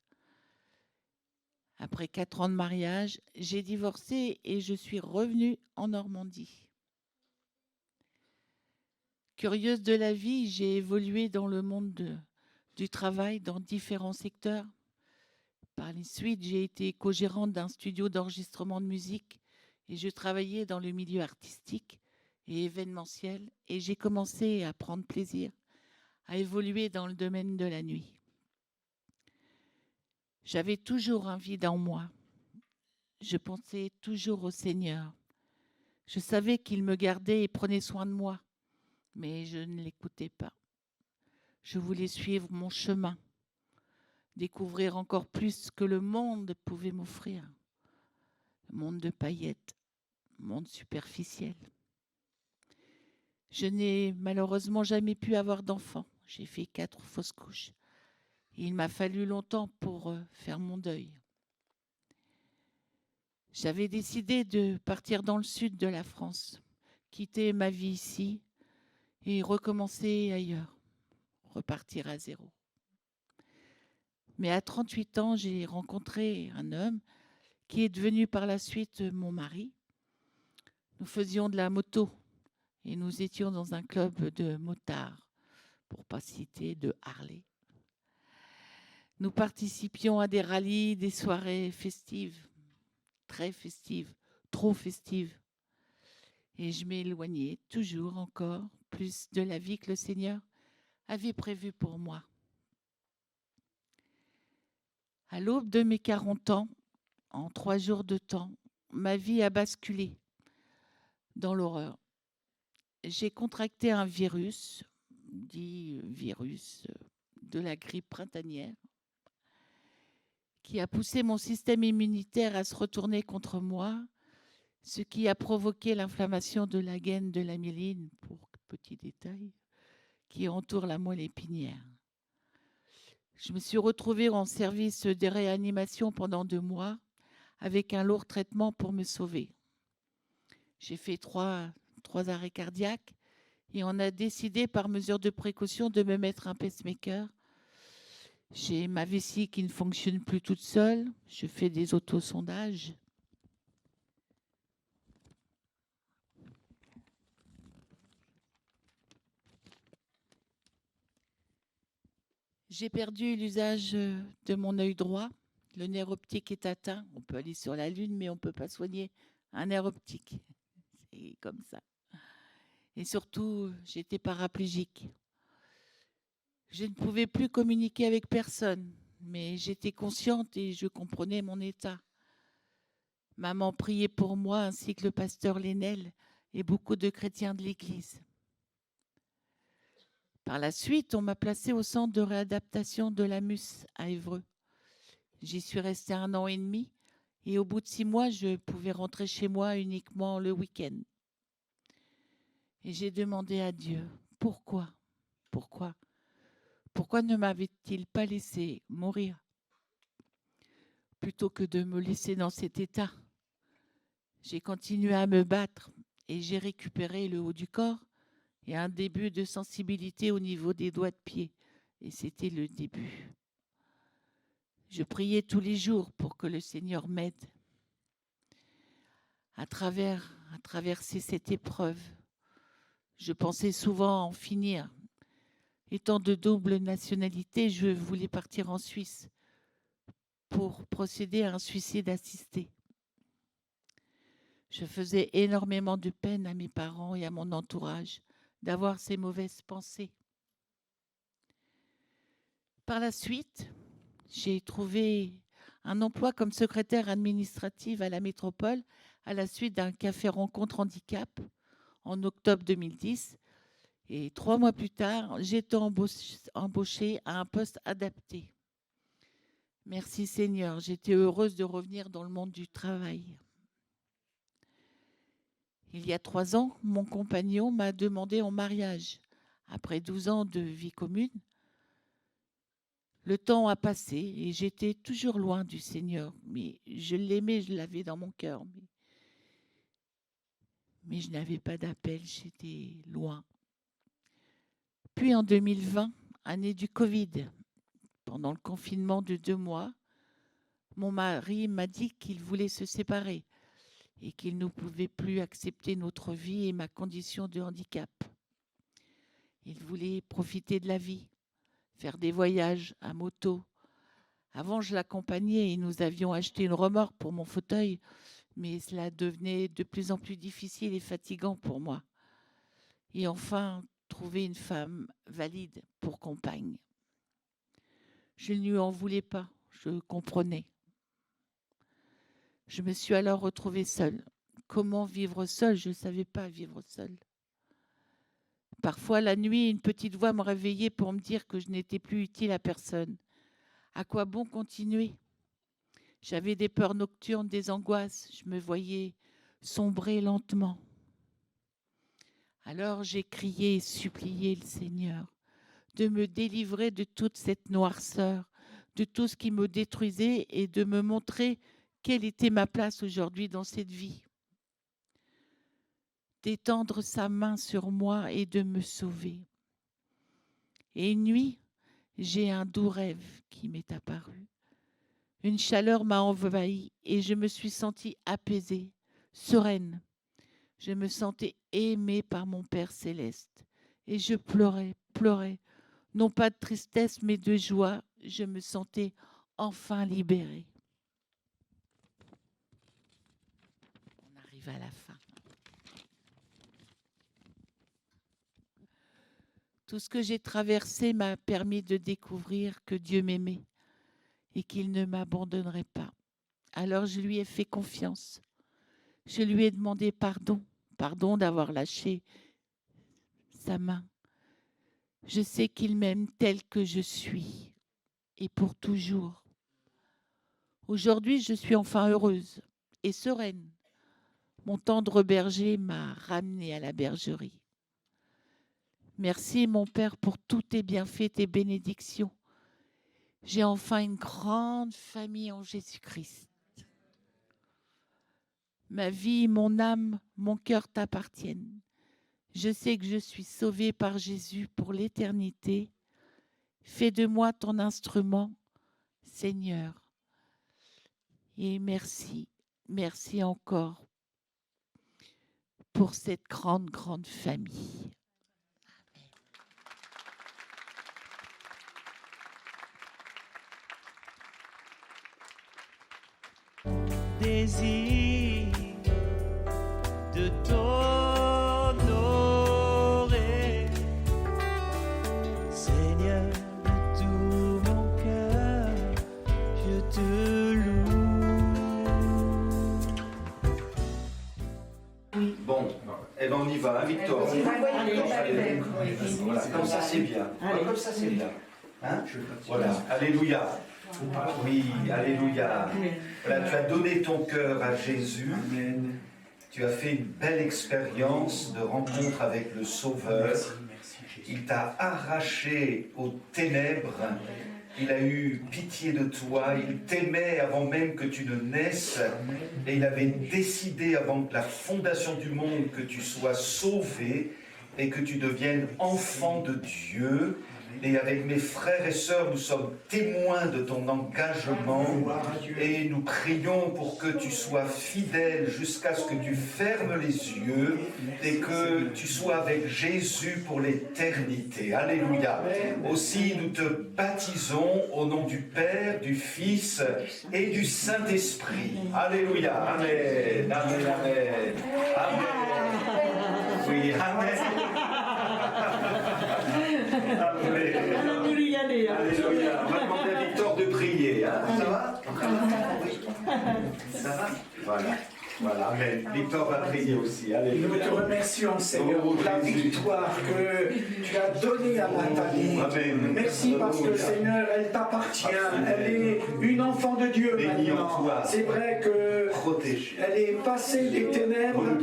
Après 4 ans de mariage, j'ai divorcé et je suis revenue en Normandie. Curieuse de la vie, j'ai évolué dans le monde du travail dans différents secteurs. Par la suite, j'ai été co-gérante d'un studio d'enregistrement de musique et je travaillais dans le milieu artistique et événementiel et j'ai commencé à prendre plaisir, à évoluer dans le domaine de la nuit. J'avais toujours un vide en moi. Je pensais toujours au Seigneur. Je savais qu'il me gardait et prenait soin de moi. Mais je ne l'écoutais pas. Je voulais suivre mon chemin, découvrir encore plus ce que le monde pouvait m'offrir. Le monde de paillettes, le monde superficiel. Je n'ai malheureusement jamais pu avoir d'enfant. J'ai fait 4 fausses couches. Et il m'a fallu longtemps pour faire mon deuil. J'avais décidé de partir dans le sud de la France, quitter ma vie ici, et recommencer ailleurs, repartir à zéro. Mais à 38 ans, j'ai rencontré un homme qui est devenu par la suite mon mari. Nous faisions de la moto et nous étions dans un club de motards, pour ne pas citer de Harley. Nous participions à des rallyes, des soirées festives, très festives, trop festives. Et je m'éloignais toujours encore plus de la vie que le Seigneur avait prévue pour moi. À l'aube de mes 40 ans, en 3 jours de temps, ma vie a basculé dans l'horreur. J'ai contracté un virus, dit virus de la grippe printanière, qui a poussé mon système immunitaire à se retourner contre moi, ce qui a provoqué l'inflammation de la gaine de la myéline, pour petit détail, qui entoure la moelle épinière. Je me suis retrouvée en service de réanimation pendant 2 mois, avec un lourd traitement pour me sauver. J'ai fait 3 arrêts cardiaques et on a décidé par mesure de précaution de me mettre un pacemaker. J'ai ma vessie qui ne fonctionne plus toute seule, je fais des autosondages. J'ai perdu l'usage de mon œil droit. Le nerf optique est atteint. On peut aller sur la Lune, mais on ne peut pas soigner un nerf optique. C'est comme ça. Et surtout, j'étais paraplégique. Je ne pouvais plus communiquer avec personne, mais j'étais consciente et je comprenais mon état. Maman priait pour moi, ainsi que le pasteur Lénel et beaucoup de chrétiens de l'Église. Par la suite, on m'a placée au centre de réadaptation de l'AMUS à Évreux. J'y suis restée 1 an et demi et au bout de 6 mois, je pouvais rentrer chez moi uniquement le week-end. Et j'ai demandé à Dieu, pourquoi ne m'avait-il pas laissé mourir plutôt que de me laisser dans cet état? J'ai continué à me battre et j'ai récupéré le haut du corps et un début de sensibilité au niveau des doigts de pied. Et c'était le début. Je priais tous les jours pour que le Seigneur m'aide à traverser cette épreuve. Je pensais souvent en finir. Étant de double nationalité, je voulais partir en Suisse pour procéder à un suicide assisté. Je faisais énormément de peine à mes parents et à mon entourage d'avoir ces mauvaises pensées. Par la suite, j'ai trouvé un emploi comme secrétaire administrative à la métropole à la suite d'un café rencontre handicap en octobre 2010. Et 3 mois plus tard, j'ai été embauchée à un poste adapté. Merci Seigneur, j'étais heureuse de revenir dans le monde du travail. Il y a 3 ans, mon compagnon m'a demandé en mariage. Après 12 ans de vie commune, le temps a passé et j'étais toujours loin du Seigneur. Mais je l'aimais, je l'avais dans mon cœur. Mais je n'avais pas d'appel, j'étais loin. Puis en 2020, année du Covid, pendant le confinement de 2 mois, mon mari m'a dit qu'il voulait se séparer et qu'il ne pouvait plus accepter notre vie et ma condition de handicap. Il voulait profiter de la vie, faire des voyages à moto. Avant, je l'accompagnais et nous avions acheté une remorque pour mon fauteuil, mais cela devenait de plus en plus difficile et fatigant pour moi. Et enfin, trouver une femme valide pour compagne. Je ne lui en voulais pas, je comprenais. Je me suis alors retrouvée seule. Comment vivre seule? Je ne savais pas vivre seule. Parfois, la nuit, une petite voix me réveillait pour me dire que je n'étais plus utile à personne. À quoi bon continuer? J'avais des peurs nocturnes, des angoisses. Je me voyais sombrer lentement. Alors j'ai crié et supplié le Seigneur de me délivrer de toute cette noirceur, de tout ce qui me détruisait et de me montrer quelle était ma place aujourd'hui dans cette vie. D'étendre sa main sur moi et de me sauver. Et une nuit, j'ai un doux rêve qui m'est apparu. Une chaleur m'a envahie et je me suis sentie apaisée, sereine. Je me sentais aimée par mon Père céleste et je pleurais, non pas de tristesse mais de joie. Je me sentais enfin libérée. On arrive à la fin. Tout ce que j'ai traversé m'a permis de découvrir que Dieu m'aimait et qu'il ne m'abandonnerait pas. Alors je lui ai fait confiance. Je lui ai demandé pardon d'avoir lâché sa main. Je sais qu'il m'aime tel que je suis et pour toujours. Aujourd'hui, je suis enfin heureuse et sereine. Mon tendre berger m'a ramenée à la bergerie. Merci, mon Père, pour tous tes bienfaits, tes bénédictions. J'ai enfin une grande famille en Jésus-Christ. Ma vie, mon âme, mon cœur t'appartiennent. Je sais que je suis sauvée par Jésus pour l'éternité. Fais de moi ton instrument, Seigneur. Et merci encore pour cette grande famille. Désir de t'honorer, Seigneur, de tout mon cœur, je te loue. Bon, eh ben on y va, hein, Victor. Allez, voilà, comme ça c'est bien. Comme ça c'est bien. Hein? Voilà, alléluia. Oui, alléluia. Voilà, tu as donné ton cœur à Jésus. Tu as fait une belle expérience de rencontre avec le Sauveur. Il t'a arraché aux ténèbres. Il a eu pitié de toi. Il t'aimait avant même que tu ne naisses. Et il avait décidé avant la fondation du monde que tu sois sauvé. et que tu deviennes enfant de Dieu. Et avec mes frères et sœurs, nous sommes témoins de ton engagement et nous prions pour que tu sois fidèle jusqu'à ce que tu fermes les yeux et que tu sois avec Jésus pour l'éternité. Alléluia. Aussi, nous te baptisons au nom du Père, du Fils et du Saint-Esprit. Alléluia. Amen. Amen. Amen. Amen. Oui, amen. Alléluia. On va demander à Victor de prier. Hein. Ça va? Ça va? Voilà, amen. Victor va prier aussi. Alléluia. Nous te remercions, Seigneur, pour la victoire que tu as donnée à Nathalie. Amen. Merci parce que, Seigneur, elle t'appartient. Elle est une enfant de Dieu maintenant. C'est vrai que elle est passée des ténèbres à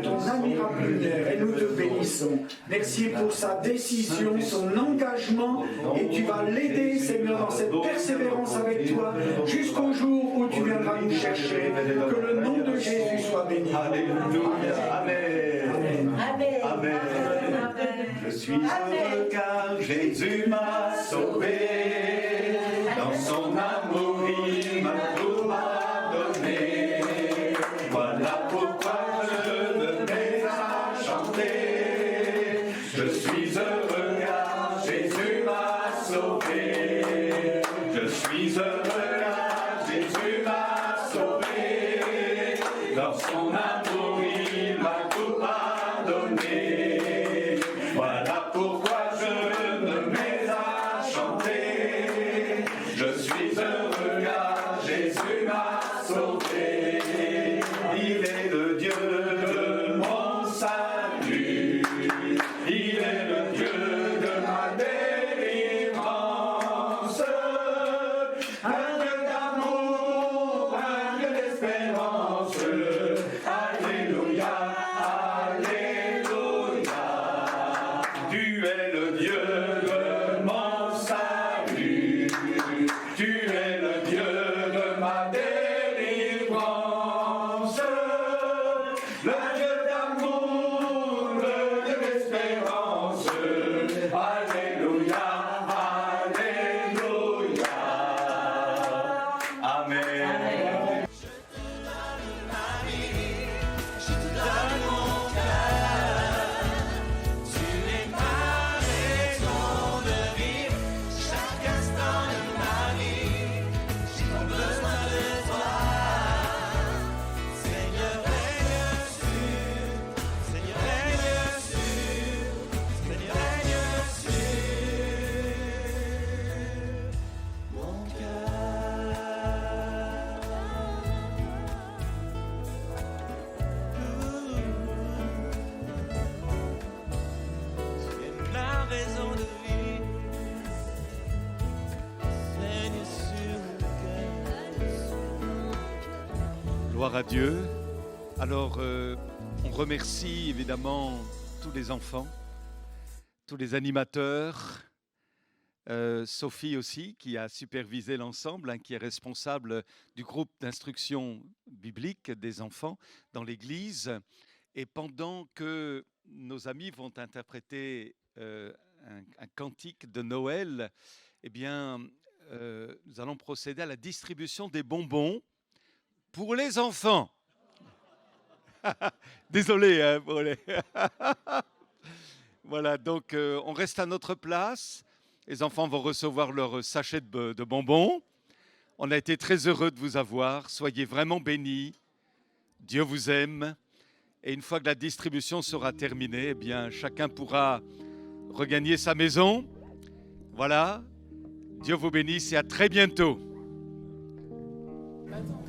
ton admirable lumière. Et nous te bénissons. Merci pour sa décision, son engagement. Et tu vas l'aider, Seigneur, dans cette persévérance avec toi jusqu'au jour où tu viendras nous chercher. Que le nom de Jésus soit béni. Alléluia. Amen. Amen. Amen. Je suis heureux car Jésus m'a sauvé. Dans son amour, il m'a tout pardonné. Voilà pourquoi je me mets à chanter. Je suis heureux car Jésus m'a sauvé. Je suis heureux car Jésus m'a sauvé. Dans son amour, il m'a tout pardonné. Voilà pourquoi je me mets à chanter. Je suis heureux car Jésus m'a sauvé. Il est le Dieu de mon salut. Il est le Dieu de ma délivrance. Un Dieu d'amour, un Dieu d'espérance. Alléluia, alléluia. Tu es le Dieu de mon salut. Tu es le Dieu de ma délivrance. Le Dieu d'amour, le Dieu d'espérance. Alléluia, alléluia. Amen. Je te donne mon cœur, tu es ma raison de vivre, chaque instant de ma vie, j'ai besoin de toi. Seigneur, règne sur, Seigneur, règne sur, Seigneur, règne sur mon cœur. La raison de vivre, saigne sur le cœur. Gloire à Dieu. Alors, on remercie évidemment tous les enfants, tous les animateurs, Sophie aussi, qui a supervisé l'ensemble, hein, qui est responsable du groupe d'instruction biblique des enfants dans l'Église. Et pendant que nos amis vont interpréter un cantique de Noël, eh bien, nous allons procéder à la distribution des bonbons pour les enfants. Désolé, hein, pour les... Voilà, donc on reste à notre place. Les enfants vont recevoir leur sachet de bonbons. On a été très heureux de vous avoir. Soyez vraiment bénis. Dieu vous aime. Et une fois que la distribution sera terminée, eh bien, chacun pourra regagner sa maison. Voilà. Dieu vous bénisse et à très bientôt. Attends.